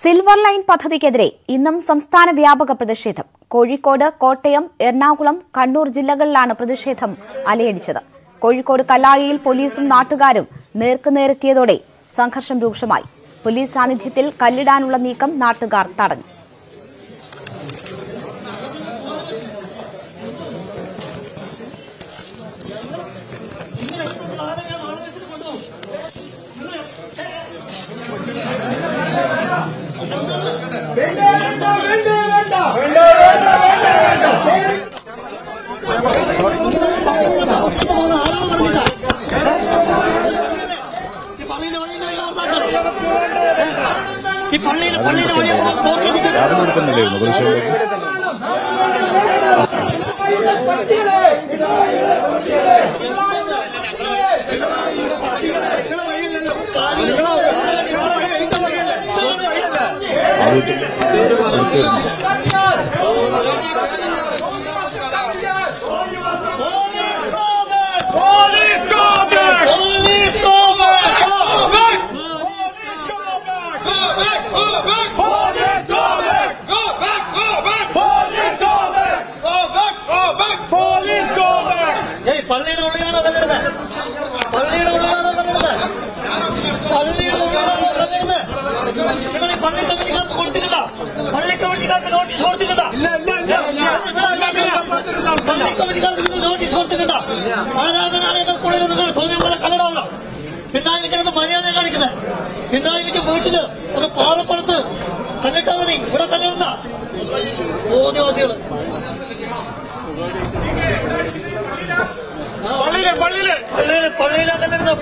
Silver line പദ്ധതിക്കെതിരെ ഇന്നും സംസ്ഥാന വ്യാപക പ്രതിഷേധം. കോഴിക്കോട്, കോട്ടയം, എറണാകുളം, കണ്ണൂർ ജില്ലകളിലാണ് പ്രതിഷേധം അലയടിച്ചത്. കോഴിക്കോട് കല്ലായിയിൽ പോലീസും നാട്ടുകാരും നേർക്കുനേരെത്തിയതോടെ സംഘർഷം രൂക്ഷമായി. പോലീസ് സാന്നിധ്യത്തിൽ കല്ലിടാനുള്ള നീക്കം നാട്ടുകാർ തടഞ്ഞു. പിന്നായിരിക്കുന്നത് മര്യാദ കാണിക്കുന്നത്. പിന്നായിരിക്കും വീട്ടില് ഒരു പാറപ്പുറത്ത് കല്ലിട്ടാ മതി. ഇവിടെ കല്ലിടുന്ന നിവാസികൾ പള്ളിയിലാണ് കല്ലിടുന്നത്.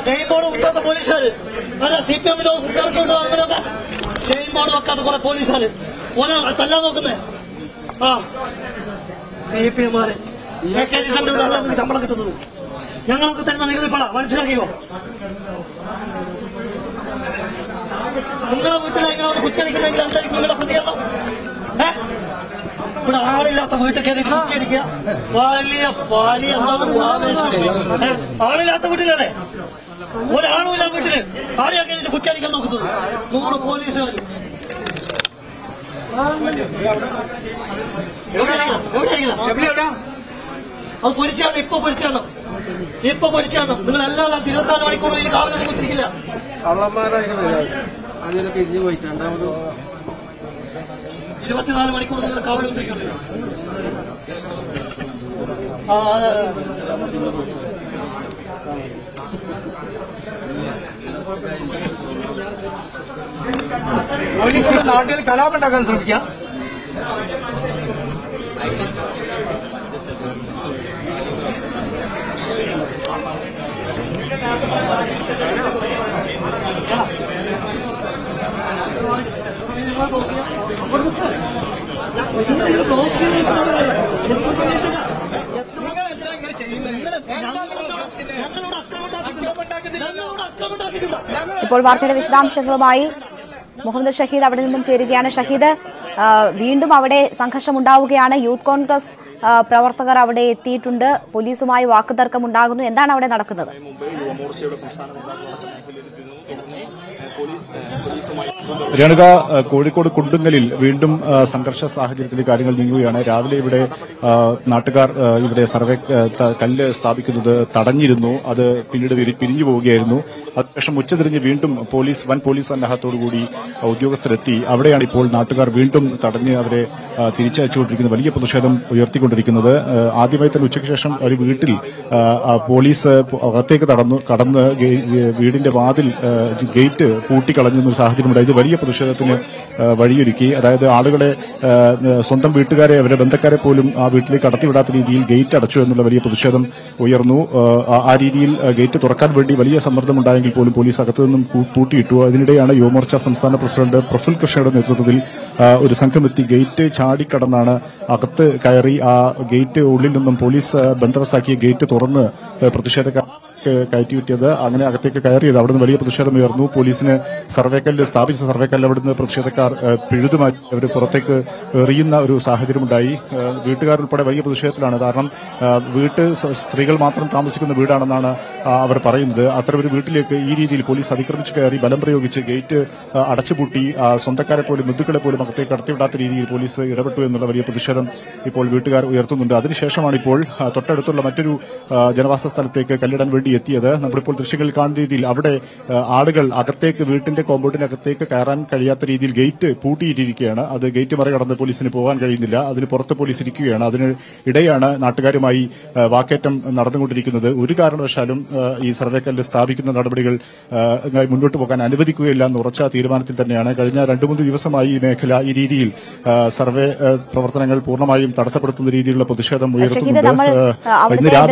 ഗെയിംബോർഡ് കുത്താത്ത പോലീസുകാര് അല്ല, CPM-ന്റെ ഓഫീസുകാർക്ക് അങ്ങനെയൊക്കെ ഗെയിംബോർഡ് വെക്കാത്ത കുറെ പോലീസുകാര് ഒരാൾ തല്ലാൻ നോക്കുന്നേ. CPM-മാര് AKG സെന്ററിൽ ശമ്പളം കിട്ടുന്നത് ഞങ്ങൾക്ക് തരുന്ന നികുതി പണം മനസ്സിലാക്കിയോ? നിങ്ങളെ വീട്ടിലേക്ക് കുറ്റടിക്കുന്നെങ്കിൽ എന്തായിരിക്കും നിങ്ങളുടെ പ്രതികരണം? ഇവിടെ ആളില്ലാത്ത വീട്ടിൽ കയറി കുറ്റിയടിക്കുക വലിയ വലിയ ആളില്ലാത്ത വീട്ടിലല്ലേ? ഒരാളുമില്ല വീട്ടില്. ആരെയാ കഴിഞ്ഞിട്ട് കുറ്റിയടിക്കാൻ നോക്കുന്നത്? 100 പോലീസുകാർ. എവിടെയാ അത് പൊരിച്ചാണ്? ഇപ്പൊ പൊരിച്ചാണ്. നിങ്ങൾ എല്ലാ 24 മണിക്കൂർ ഇതിൽ കാവലൊന്നും കുത്തിരിക്കില്ല. അതിനൊക്കെ ഇഞ്ഞു പോയിട്ട് 24 മണിക്കൂർ നിങ്ങൾ കാവൽ കുത്തിരിക്കില്ല. പോലീസിന്റെ നാട്ടിൽ കലാപം ഉണ്ടാക്കാൻ ശ്രമിക്കാം. ഇപ്പോൾ വാർത്തയുടെ വിശദാംശങ്ങളുമായി മുഹമ്മദ് ഷഹീദ് അവിടെ നിന്നും ചേരുകയാണ്. ഷഹീദ്, വീണ്ടും അവിടെ സംഘർഷം ഉണ്ടാവുകയാണ്. യൂത്ത് കോൺഗ്രസ് പ്രവർത്തകർ അവിടെ എത്തിയിട്ടുണ്ട്. പോലീസുമായി വാക്കുതർക്കം ഉണ്ടാകുന്നു. എന്താണ് അവിടെ നടക്കുന്നത്? രേണുക, കോഴിക്കോട് കുണ്ടുങ്ങലിൽ വീണ്ടും സംഘർഷ സാഹചര്യത്തിൽ കാര്യങ്ങൾ നീങ്ങുകയാണ്. രാവിലെ ഇവിടെ നാട്ടുകാർ ഇവിടെ സർവേ കല്ല് സ്ഥാപിക്കുന്നത് തടഞ്ഞിരുന്നു. അത് പിന്നീട് പിരിഞ്ഞു പോവുകയായിരുന്നു. അതിനുശേഷം ഉച്ചതിരിഞ്ഞ് വീണ്ടും വൻ പോലീസ് സന്നാഹത്തോടുകൂടി ഉദ്യോഗസ്ഥരെത്തി. അവിടെയാണ് ഇപ്പോൾ നാട്ടുകാർ വീണ്ടും തടഞ്ഞ് അവരെ തിരിച്ചയച്ചുകൊണ്ടിരിക്കുന്നത്. വലിയ പ്രതിഷേധം ഉയർത്തിക്കൊണ്ടിരിക്കുന്നത്. ആദ്യമായി തന്നെ ഉച്ചയ്ക്ക് ശേഷം ഒരു വീട്ടിൽ പോലീസ് അകത്തേക്ക് കടന്ന് വീടിന്റെ വാതിൽ ഗേറ്റ് പൂട്ടിക്കളഞ്ഞൊരു സാഹചര്യമുണ്ടായി. ഇത് വലിയ പ്രതിഷേധത്തിന് വഴിയൊരുക്കി. അതായത് ആളുകളെ, സ്വന്തം വീട്ടുകാരെ, അവരുടെ ബന്ധക്കാരെ പോലും ആ വീട്ടിലേക്ക് കടത്തിവിടാത്ത രീതിയിൽ ഗേറ്റ് അടച്ചു എന്നുള്ള വലിയ പ്രതിഷേധം ഉയർന്നു. ആ രീതിയിൽ ഗേറ്റ് തുറക്കാൻ വേണ്ടി വലിയ സമ്മർദ്ദമുണ്ടായെങ്കിൽ പോലും പോലീസ് അകത്തുനിന്നും പൂട്ടിയിട്ടു. അതിനിടെയാണ് യുവമോർച്ച സംസ്ഥാന പ്രസിഡന്റ് പ്രഫുൽ കൃഷ്ണയുടെ നേതൃത്വത്തിൽ ഒരു സംഘമെത്തി ഗേറ്റ് ചാടിക്കടന്നാണ് അകത്ത് കയറി ആ ഗേറ്റ് ഉള്ളിൽ നിന്നും പോലീസ് ബന്ദോബസ്താക്കിയ ഗേറ്റ് തുറന്ന് പ്രതിഷേധക്കാർ കയറ്റിവിട്ടിയത്, അങ്ങനെ അകത്തേക്ക് കയറിയത്. അവിടുന്ന് വലിയ പ്രതിഷേധം ഉയർന്നു. പോലീസിന് സ്ഥാപിച്ച സർവേക്കല്ല് അവിടുന്ന് പ്രതിഷേധക്കാർ പിഴുതുമാറ്റി അവർ പുറത്തേക്ക് എറിയുന്ന ഒരു സാഹചര്യമുണ്ടായി. വീട്ടുകാരുൾപ്പെടെ വലിയ പ്രതിഷേധത്തിലാണ്. കാരണം സ്ത്രീകൾ മാത്രം താമസിക്കുന്ന വീടാണെന്നാണ് അവർ പറയുന്നത്. അത്തരമൊരു വീട്ടിലേക്ക് ഈ രീതിയിൽ പോലീസ് അതിക്രമിച്ച് കയറി ബലം പ്രയോഗിച്ച് ഗേറ്റ് അടച്ചുപൂട്ടി സ്വന്തക്കാരെ പോലും ബന്ധുക്കളെ പോലും അകത്തേക്ക് കടത്തിവിടാത്ത രീതിയിൽ പോലീസ് ഇടപെട്ടു എന്നുള്ള വലിയ പ്രതിഷേധം ഇപ്പോൾ വീട്ടുകാർ ഉയർത്തുന്നുണ്ട്. അതിനുശേഷമാണ് ഇപ്പോൾ തൊട്ടടുത്തുള്ള മറ്റൊരു ജനവാസ സ്ഥലത്തേക്ക് കല്ലിടാൻ വേണ്ടി എത്തിയത്. നമ്മളിപ്പോൾ ദൃശ്യങ്ങളിൽ കാണുന്ന രീതിയിൽ അവിടെ ആളുകൾ അകത്തേക്ക് വീട്ടിന്റെ കോമ്പൗണ്ടിനകത്തേക്ക് കയറാൻ കഴിയാത്ത രീതിയിൽ ഗേറ്റ് പൂട്ടിയിട്ടിരിക്കുകയാണ്. അത് ഗേറ്റ് മറികടന്ന് പോലീസിന് പോകാൻ കഴിയുന്നില്ല. അതിന് പുറത്ത് പോലീസ് ഇരിക്കുകയാണ്. അതിനിടെയാണ് നാട്ടുകാരുമായി വാക്കേറ്റം നടന്നുകൊണ്ടിരിക്കുന്നത്. ഒരു കാരണവശാലും ഈ സർവേക്കല്ല് സ്ഥാപിക്കുന്ന നടപടികൾ മുന്നോട്ട് പോകാൻ അനുവദിക്കുകയില്ല എന്ന ഉറച്ച തീരുമാനത്തിൽ തന്നെയാണ്. കഴിഞ്ഞ 2-3 ദിവസമായി ഈ മേഖല ഈ രീതിയിൽ സർവേ പ്രവർത്തനങ്ങൾ പൂർണ്ണമായും തടസ്സപ്പെടുത്തുന്ന രീതിയിലുള്ള പ്രതിഷേധം ഉയർത്തുന്നുണ്ട്.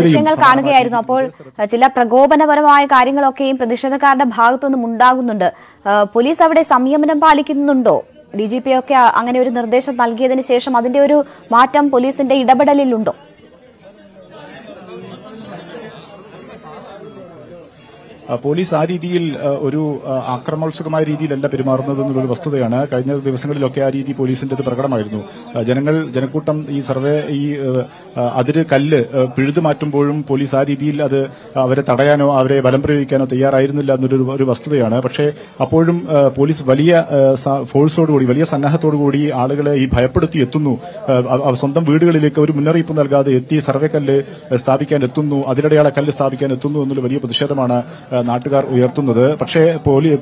ദൃശ്യങ്ങൾ കാണുകയായിരുന്നു. അപ്പോൾ ചില പ്രകോപനപരമായ കാര്യങ്ങളൊക്കെയും പ്രതിഷേധക്കാരുടെ ഭാഗത്തുനിന്നും ഉണ്ടാകുന്നുണ്ട്. പോലീസ് അവിടെ സംയമനം പാലിക്കുന്നുണ്ടോ? DGP ഒക്കെ അങ്ങനെ ഒരു നിർദ്ദേശം നൽകിയതിനു ശേഷം അതിന്റെ ഒരു മാറ്റം പോലീസിന്റെ ഇടപെടലിലുണ്ടോ? പോലീസ് ആ രീതിയിൽ ഒരു ആക്രമണോത്സുകമായ രീതിയിലല്ല പെരുമാറുന്നത് എന്നുള്ളൊരു വസ്തുതയാണ്. കഴിഞ്ഞ ദിവസങ്ങളിലൊക്കെ ആ രീതി പോലീസിന്റേത് പ്രകടമായിരുന്നു. ജനക്കൂട്ടം ഈ അതിര് കല്ല് പിഴുതു മാറ്റുമ്പോഴും പോലീസ് ആ രീതിയിൽ അത് അവരെ തടയാനോ അവരെ ബലം പ്രയോഗിക്കാനോ തയ്യാറായിരുന്നില്ല എന്നൊരു വസ്തുതയാണ്. പക്ഷേ അപ്പോഴും പോലീസ് വലിയ ഫോഴ്സോടുകൂടി വലിയ സന്നാഹത്തോടുകൂടി ആളുകളെ ഈ ഭയപ്പെടുത്തി എത്തുന്നു. സ്വന്തം വീടുകളിലേക്ക് ഒരു മുന്നറിയിപ്പ് നൽകാതെ എത്തി സർവേക്കല്ല് സ്ഥാപിക്കാൻ എത്തുന്നു, അതിനിടെയാളെ കല്ല് സ്ഥാപിക്കാൻ എത്തുന്നു എന്നുള്ള വലിയ പ്രതിഷേധമാണ് നാട്ടുകാർ ഉയർത്തുന്നത്. പക്ഷേ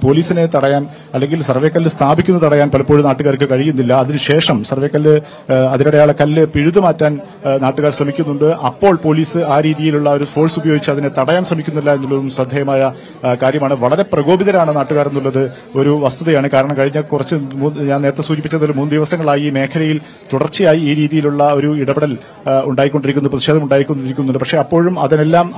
പോലീസിനെ തടയാൻ അല്ലെങ്കിൽ സർവേക്കല്ല് സ്ഥാപിക്കുന്നത് തടയാൻ പലപ്പോഴും നാട്ടുകാർക്ക് കഴിയുന്നില്ല. അതിനുശേഷം അതിനിടെയാളെ കല്ല് പിഴുതുമാറ്റാൻ നാട്ടുകാർ ശ്രമിക്കുന്നുണ്ട്. അപ്പോൾ പോലീസ് ആ രീതിയിലുള്ള ഒരു ഫോഴ്സ് ഉപയോഗിച്ച് അതിനെ തടയാൻ ശ്രമിക്കുന്നില്ല എന്നുള്ളതും ശ്രദ്ധേയമായ കാര്യമാണ്. വളരെ പ്രകോപിതരാണ് നാട്ടുകാർ എന്നുള്ളത് ഒരു വസ്തുതയാണ്. കാരണം കഴിഞ്ഞ ഞാൻ നേരത്തെ സൂചിപ്പിച്ചതിൽ 3 ദിവസങ്ങളായി ഈ മേഖലയിൽ തുടർച്ചയായി ഈ രീതിയിലുള്ള ഒരു ഇടപെടൽ ഉണ്ടായിക്കൊണ്ടിരിക്കുന്നു, പ്രതിഷേധം ഉണ്ടായിക്കൊണ്ടിരിക്കുന്നുണ്ട്. പക്ഷേ അപ്പോഴും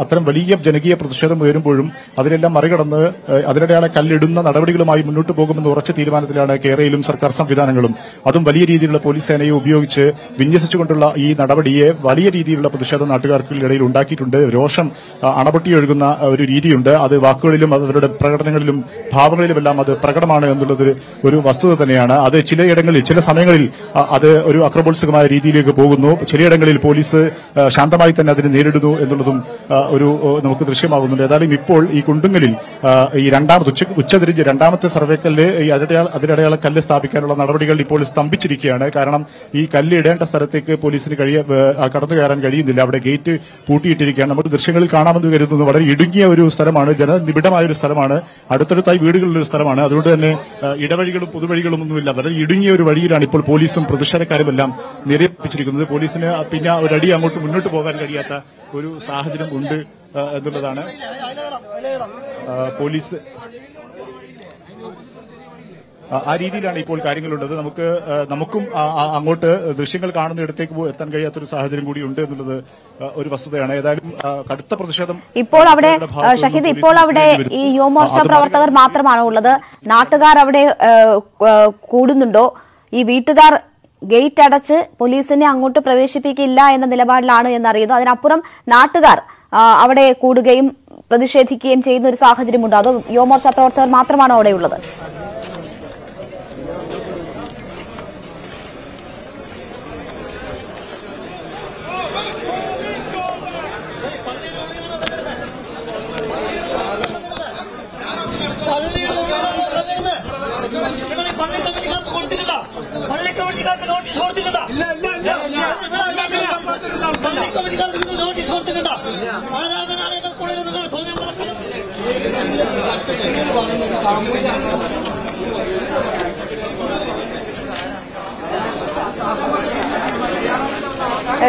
അത്തരം വലിയ ജനകീയ പ്രതിഷേധം ഉയരുമ്പോഴും അതിനെല്ലാം മറികടന്ന് അതിനിടെയാളെ കല്ലിടുന്ന നടപടികളുമായി മുന്നോട്ട് പോകുമെന്ന് ഉറച്ച തീരുമാനത്തിലാണ് കേരളയിലും സർക്കാർ സംവിധാനങ്ങളും. അതും വലിയ രീതിയിലുള്ള പോലീസ് സേനയെ ഉപയോഗിച്ച് വിന്യസിച്ചുകൊണ്ടുള്ള ഈ നടപടിയെ വലിയ രീതിയിലുള്ള പ്രതിഷേധം നാട്ടുകാർക്കിടയിൽ ഉണ്ടാക്കിയിട്ടുണ്ട്. രോഷം അണപൊട്ടിയൊഴുകുന്ന ഒരു രീതിയുണ്ട്. അത് വാക്കുകളിലും അവരുടെ പ്രകടനങ്ങളിലും ഭാവങ്ങളിലുമെല്ലാം അത് പ്രകടമാണ് എന്നുള്ളത് ഒരു വസ്തുത തന്നെയാണ്. അത് ചില സമയങ്ങളിൽ അത് ഒരു അക്രമോത്സുകമായ രീതിയിലേക്ക് പോകുന്നു. ചിലയിടങ്ങളിൽ പോലീസ് ശാന്തമായി തന്നെ അതിനെ നേരിടുന്നു എന്നുള്ളതും നമുക്ക് ദൃശ്യമാകുന്നുണ്ട്. ഏതായാലും ഇപ്പോൾ ഈ കുണ്ടുങ്ങലിൽ ഈ ഉച്ചതിരിഞ്ഞ് രണ്ടാമത്തെ സർവേക്കല്ല് അതിനിടെയാളെ കല്ല് സ്ഥാപിക്കാനുള്ള നടപടികൾ ഇപ്പോൾ സ്തംഭിച്ചിരിക്കുകയാണ്. കാരണം ഈ കല്ല് ഇടേണ്ട സ്ഥലത്തേക്ക് പോലീസിന് കടന്നു കയറാൻ കഴിയുന്നില്ല. അവിടെ ഗേറ്റ് പൂട്ടിയിട്ടിരിക്കുകയാണ്. നമുക്ക് ദൃശ്യങ്ങളിൽ കാണാമെന്ന് കരുതുന്നു. വളരെ ഇടുങ്ങിയ ഒരു സ്ഥലമാണ്, ജനനിബിഡമായ ഒരു സ്ഥലമാണ്, അടുത്തടുത്തായി വീടുകളുള്ള ഒരു സ്ഥലമാണ്. അതുകൊണ്ട് തന്നെ ഇടവഴികളും പൊതുവഴികളും ഒന്നുമില്ല. വളരെ ഇടുങ്ങിയ ഒരു വഴിയിലാണ് ഇപ്പോൾ പോലീസും പ്രതിഷേധക്കാരുമെല്ലാം നിരപ്പിച്ചിരിക്കുന്നത്. പോലീസിന് പിന്നെ ഒരടി അങ്ങോട്ട് മുന്നോട്ട് പോകാൻ കഴിയാത്ത ഒരു സാഹചര്യം ഉണ്ട് എന്നുള്ളതാണ്. പോലീസ് ആ രീതിയിലാണ് ഇപ്പോൾ കാര്യങ്ങളുള്ളത്. നമുക്കും അങ്ങോട്ട് ദൃശ്യങ്ങൾ കാണുന്നിടത്തേക്ക് എത്താൻ കഴിയാത്തൊരു സാഹചര്യം കൂടി ഉണ്ട് എന്നുള്ളത് ഒരു വസ്തുതയാണ്. ഏതായാലും കടുത്ത പ്രതിഷേധം ഇപ്പോൾ അവിടെ ഷഹീദ്, ഇപ്പോൾ അവിടെ ഈ യുവമോർച്ച പ്രവർത്തകർ മാത്രമാണോ ഉള്ളത്? നാട്ടുകാർ അവിടെ കൂടുന്നുണ്ടോ? ഈ വീട്ടുകാർ ഗേറ്റ് അടച്ച് പോലീസിനെ അങ്ങോട്ട് പ്രവേശിപ്പിക്കില്ല എന്ന നിലപാടിലാണ് എന്നറിയുന്നു. അതിനപ്പുറം നാട്ടുകാർ അവിടെ കൂടുകയും പ്രതിഷേധിക്കുകയും ചെയ്യുന്ന ഒരു സാഹചര്യമുണ്ടോ? അതോ യുവമോർച്ച പ്രവർത്തകർ മാത്രമാണോ അവിടെയുള്ളത്?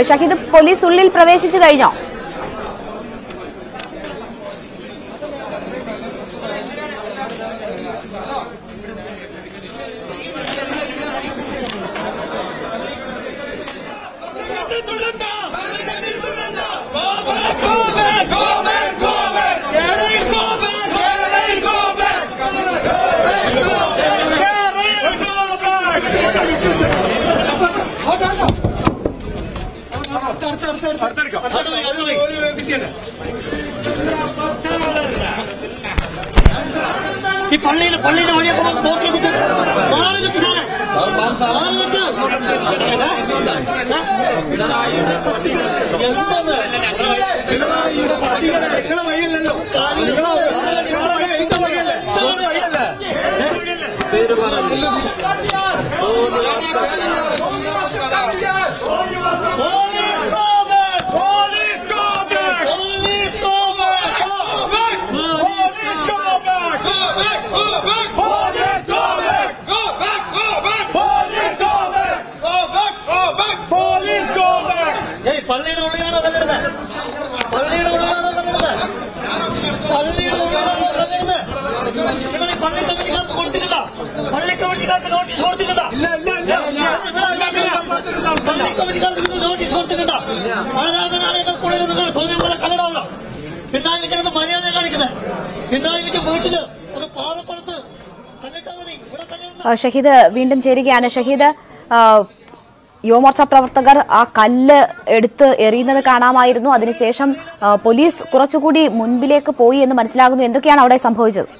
ഷഹീദ്, പോലീസ് ഉള്ളിൽ പ്രവേശിച്ചു കഴിഞ്ഞോ? ഈ പള്ളിയുടെ വഴിയൊക്കെ ബോട്ടിൽ കിട്ടും. മാറി കിട്ടും സാറേ, മാറി കിട്ടും. നിങ്ങളെ വഴിയല്ലല്ലോ, പേര് പറഞ്ഞു. പള്ളിയുടെ ഉള്ളിലാണോ കല്ലിടുന്നത്? പള്ളിയുടെ ഉള്ളിലാണോ കല്ലിടുന്നത്? പള്ളിയുടെ ഉള്ളിലാണോ കല്ലിടുന്നത്? നിങ്ങൾ ഈ പള്ളി കമ്മിറ്റിക്കാർക്ക് കൊടുത്തിട്ടില്ല, പള്ളി കമ്മിറ്റിക്കാർക്ക് നോട്ടീസ് കൊടുത്തിട്ടില്ല, പള്ളി കമ്മിറ്റിക്കാർക്ക് നിങ്ങൾ നോട്ടീസ് കൊടുത്തിട്ടില്ല. ആരാധനാലയങ്ങൾക്കുള്ളിൽ നിങ്ങൾ തോന്നിയ പോലെ കല്ലിടാവണം. പിന്നായി വിജയനൊക്കെ മര്യാദ കാണിക്കുന്നത്, പിന്നായി വിജയ വീട്ടില് അത് പാലപ്പുറത്ത് കല്ലിട്ടാൽ മതി. ഇവിടെ ഷഹീദ് വീണ്ടും ചേരുകയാണ്. ഷഹീദ്, യുവമോർച്ച പ്രവർത്തകർ ആ കല്ല് എടുത്ത് എറിയുന്നത് കാണാമായിരുന്നു. അതിനുശേഷം പോലീസ് കുറച്ചുകൂടി മുൻപിലേക്ക് പോയി എന്ന് മനസ്സിലാകുന്നു. എന്തൊക്കെയാണ് അവിടെ സംഭവിച്ചത്?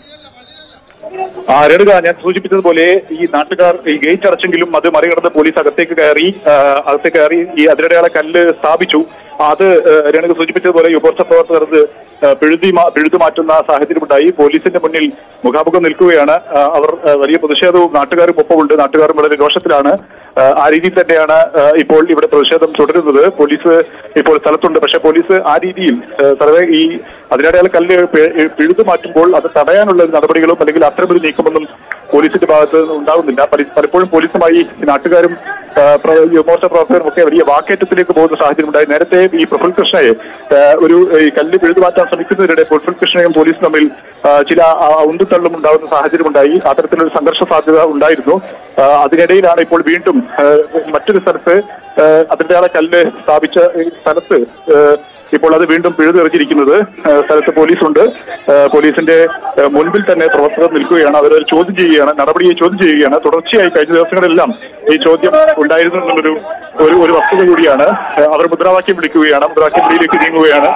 രേണുക, ഞാൻ സൂചിപ്പിച്ചതുപോലെ ഈ നാട്ടുകാർ ഈ ഗേറ്റ് അടച്ചെങ്കിലും അത് മറികടന്ന് പോലീസ് അകത്തേക്ക് കയറി ഈ അതിനിടെയാളെ കല്ല് സ്ഥാപിച്ചു. അത് രേണുക സൂചിപ്പിച്ചതുപോലെ യുവമോർച്ച പ്രവർത്തകർ പിഴുതു മാറ്റുന്ന സാഹചര്യമുണ്ടായി. പോലീസിന്റെ മുന്നിൽ മുഖാമുഖം നിൽക്കുകയാണ് അവർ. വലിയ പ്രതിഷേധവും നാട്ടുകാരും ഒപ്പമുണ്ട്. നാട്ടുകാരും വളരെ രോഷത്തിലാണ്. ആ രീതിയിൽ തന്നെയാണ് ഇപ്പോൾ ഇവിടെ പ്രതിഷേധം തുടരുന്നത്. പോലീസ് ഇപ്പോൾ സ്ഥലത്തുണ്ട്. പക്ഷേ പോലീസ് ആ രീതിയിൽ ഈ അതിനിടയാളെ കല്ല് പിഴുതു മാറ്റുമ്പോൾ അത് തടയാനുള്ള നടപടികളും അല്ലെങ്കിൽ അത്തരമൊരു നീക്കമൊന്നും പോലീസിന്റെ ഭാഗത്ത് ഉണ്ടാകുന്നില്ല. പലപ്പോഴും പോലീസുമായി നാട്ടുകാരും യുവമോർച്ച പ്രവർത്തകരും ഒക്കെ വലിയ വാക്കേറ്റത്തിലേക്ക് പോകുന്ന സാഹചര്യം ഉണ്ടായി. നേരത്തെ ഈ പ്രഫുൽ കൃഷ്ണയെ ഒരു കല്ല് പിഴുതു മാറ്റാൻ ശ്രമിക്കുന്നതിനിടെ പ്രഫുൽ കൃഷ്ണയും പോലീസും തമ്മിൽ ചില ഉന്തുതള്ളും ഉണ്ടാകുന്ന സാഹചര്യമുണ്ടായി. അത്തരത്തിലൊരു സംഘർഷ സാധ്യത ഉണ്ടായിരുന്നു. അതിനിടയിലാണ് ഇപ്പോൾ വീണ്ടും മറ്റൊരു സ്ഥലത്ത് അതിനിടയാളെ കല്ല് സ്ഥാപിച്ച സ്ഥലത്ത് ഇപ്പോൾ അത് വീണ്ടും പിഴുതെറിഞ്ഞിരിക്കുന്നത്. സ്ഥലത്ത് പോലീസുണ്ട്. പോലീസിന്റെ മുൻപിൽ തന്നെ പ്രവർത്തകർ നിൽക്കുകയാണ്. അവരെ ചോദ്യം ചെയ്യുകയാണ്, നടപടിയെ ചോദ്യം ചെയ്യുകയാണ്. തുടർച്ചയായി കഴിഞ്ഞ ദിവസങ്ങളെല്ലാം ഈ ചോദ്യം ഉണ്ടായിരുന്നു എന്നുള്ളൊരു ഒരു വസ്തുത കൂടിയാണ്. അവർ മുദ്രാവാക്യം വിളിക്കുകയാണ്, മുദ്രാവാക്യം വിളിയിലേക്ക് നീങ്ങുകയാണ്.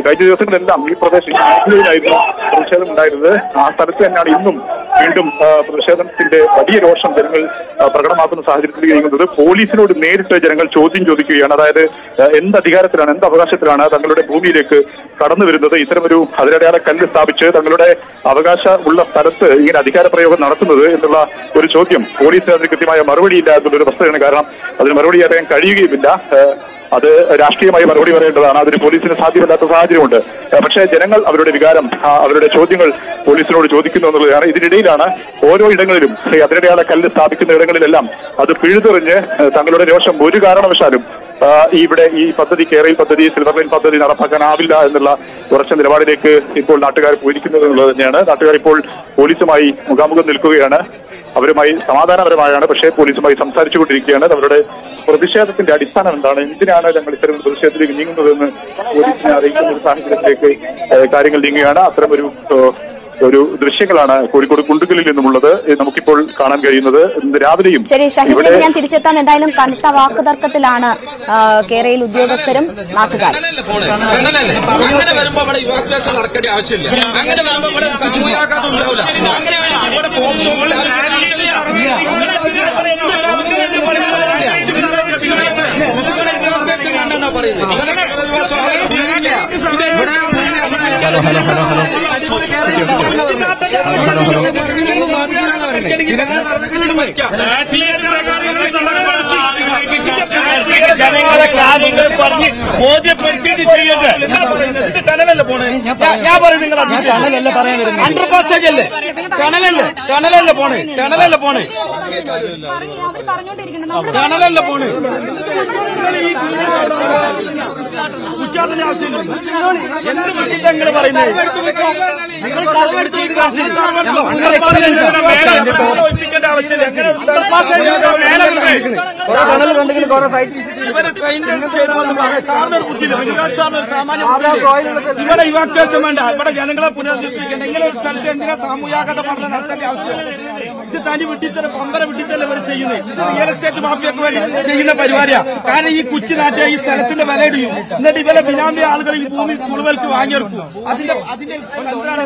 കഴിഞ്ഞ ദിവസങ്ങളെല്ലാം ഈ മേഖലയിലായിരുന്നു പ്രതിഷേധം ഉണ്ടായിരുന്നത്. ആ സ്ഥലത്ത് തന്നെയാണ് ഇന്നും വീണ്ടും പ്രതിഷേധത്തിന്റെ വലിയ രോഷം ജനങ്ങൾ പ്രകടമാക്കുന്ന സാഹചര്യത്തിൽ നീങ്ങുന്നത്. പോലീസിനോട് നേരിട്ട് ജനങ്ങൾ ചോദ്യം ചോദിക്കുകയാണ്. അതായത് എന്ത് അധികാരത്തിലാണ്, എന്ത് അവകാശത്തിലാണ് തങ്ങളുടെ ഭൂമിയിലേക്ക് കടന്നു വരുന്നത്, ഇത്തരമൊരു അതിനിടയാളെ കല്ല് സ്ഥാപിച്ച് തങ്ങളുടെ അവകാശമുള്ള സ്ഥലത്ത് ഇങ്ങനെ അധികാര പ്രയോഗം നടത്തുന്നത് എന്നുള്ള ഒരു ചോദ്യം പോലീസിന് അതിന് കൃത്യമായ മറുപടിയില്ല എന്നുള്ളൊരു വസ്തുതയാണ്. കാരണം അതിന് മറുപടി അറിയാൻ കഴിയുകയുമില്ല. അത് രാഷ്ട്രീയമായി മറുപടി പറയേണ്ടതാണ്. അതിന് പോലീസിന് സാധ്യമല്ലാത്ത സാഹചര്യമുണ്ട്. പക്ഷേ ജനങ്ങൾ അവരുടെ വികാരം, അവരുടെ ചോദ്യങ്ങൾ പോലീസിനോട് ചോദിക്കുന്നു എന്നുള്ളതാണ്. ഇതിനിടയിലാണ് ഓരോ ഇടങ്ങളിലും അതിനിടയാളെ കല്ല് സ്ഥാപിക്കുന്ന ഇടങ്ങളിലെല്ലാം അത് പിഴുതെറിഞ്ഞ് തങ്ങളുടെ രോഷം ഒരു കാരണവശാലും ഇവിടെ ഈ പദ്ധതി, കേരള പദ്ധതി, സിൽവർ ലൈൻ പദ്ധതി നടപ്പാക്കാനാവില്ല എന്നുള്ള ഉറച്ച നിലപാടിലേക്ക് ഇപ്പോൾ നാട്ടുകാർ പോയിരിക്കുന്നത് എന്നുള്ളത് തന്നെയാണ്. നാട്ടുകാർ ഇപ്പോൾ പോലീസുമായി മുഖാമുഖം നിൽക്കുകയാണ്. അവരുമായി സമാധാനപരമായാണ്, പക്ഷേ പോലീസുമായി സംസാരിച്ചുകൊണ്ടിരിക്കുകയാണ്. അവരുടെ പ്രതിഷേധത്തിന്റെ അടിസ്ഥാനം എന്താണ്, എന്തിനാണ് ഞങ്ങൾ ഇത്തരം പ്രതിഷേധത്തിലേക്ക് നീങ്ങുന്നതെന്ന് പോലീസിനെ അറിയിക്കുന്ന ഒരു സാഹചര്യത്തിലേക്ക് കാര്യങ്ങൾ നീങ്ങുകയാണ്. അത്തരമൊരു ദൃശ്യങ്ങളാണ് കോഴിക്കോട് കുണ്ടുകലിൽ നിന്നുമുള്ളത് നമുക്കിപ്പോൾ കാണാൻ കഴിയുന്നത്. ഇന്ന് രാവിലെയും ശരി ഷഹീദിലേക്ക് ഞാൻ തിരിച്ചെത്താം. എന്തായാലും കനത്ത വാക്കുതർക്കത്തിലാണ് കേരളയിൽ ഉദ്യോഗസ്ഥരും നാട്ടുകാരും. അങ്ങനെ വരുമ്പോൾ ഇവിടെ ഇവാക്യുവേഷൻ നടക്കേണ്ട ആവശ്യമില്ല. അങ്ങനെ വരുമ്പോൾ ഇവിടെ സാമൂഹികാഘാതം ഉണ്ടാവില്ല. അങ്ങനെ ഇവിടെ ജനങ്ങളെ കാര്യങ്ങൾ പറഞ്ഞ് ബോധ്യപ്പെടുത്തിയിട്ട് ചെയ്യരുത്. ടണലല്ലേ പോണേ? ഞാൻ പറയും നിങ്ങൾ അണ്ടർ പാസേജ് അല്ലേ? ടണലല്ലേ പോണേ? ടണലല്ലേ പോണേ? ടണലല്ലേ പോണേ? ഉച്ചാരണ ആവശ്യമില്ല. എന്ത് വേണ്ടിയിട്ട് നിങ്ങൾ പറയുന്നത്? ഒപ്പിക്കേണ്ട ആവശ്യമില്ല. ഇവിടെ ഇവാക്യുവേഷൻ വേണ്ട. ഇവിടെ ജനങ്ങളെ പുനർനിർമ്മിക്കേണ്ട. ഇങ്ങനെ ഒരു സ്ഥലത്ത് എന്തിനാ സാമൂഹികാഘാത പഠനം നടത്തേണ്ട ആവശ്യം? ഇത് തനി വിട്ടിത്തന്നെ പമ്പര വിട്ടിത്തന്നെ ഇവർ ചെയ്യുന്നത്. ഇത് റിയൽ എസ്റ്റേറ്റ് മാഫിയക്ക് വേണ്ടി ചെയ്യുന്ന പരിപാടിയാണ്. കാരണം ഈ കുച്ചി നാട്ടിയ ഈ സ്ഥലത്തിന്റെ വില ഇടിയും, എന്നിട്ട് ഇവരെ ബിനാമി ആളുകൾ ഈ ഭൂമി ചുളുവൽക്ക് വാങ്ങിയെടുക്കും. അതിന്റെ എന്താണ്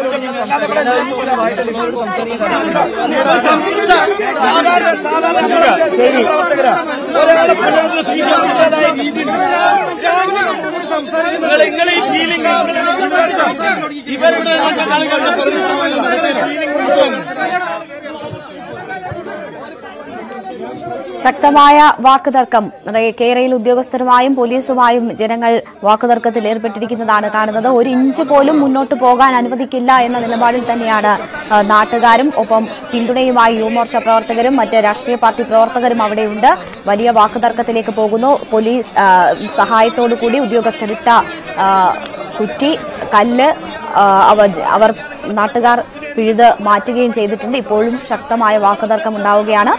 പ്രവർത്തകരാ ഒരാളെ പുനരധിവസിപ്പിക്കാതായ രീതി നിങ്ങൾ ഈ ഫീലിംഗ് ഇവരുടെ ശക്തമായ വാക്കുതർക്കം കേരളയിൽ ഉദ്യോഗസ്ഥരുമായും പോലീസുമായും ജനങ്ങൾ വാക്കുതർക്കത്തിൽ ഏർപ്പെട്ടിരിക്കുന്നതാണ് കാണുന്നത്. ഒരു ഇഞ്ച് പോലും മുന്നോട്ട് പോകാൻ അനുവദിക്കില്ല എന്ന നിലപാടിൽ തന്നെയാണ് നാട്ടുകാരും. ഒപ്പം പിന്തുണയുമായി യുവമോർച്ച പ്രവർത്തകരും മറ്റ് രാഷ്ട്രീയ പാർട്ടി പ്രവർത്തകരും അവിടെയുണ്ട്. വലിയ വാക്കുതർക്കത്തിലേക്ക് പോകുന്നു. പോലീസ് സഹായത്തോടുകൂടി ഉദ്യോഗസ്ഥരിട്ട കുറ്റി കല്ല് അവർ നാട്ടുകാർ പിഴുത് മാറ്റുകയും ചെയ്തിട്ടുണ്ട്. ഇപ്പോഴും ശക്തമായ വാക്കുതർക്കം ഉണ്ടാവുകയാണ്.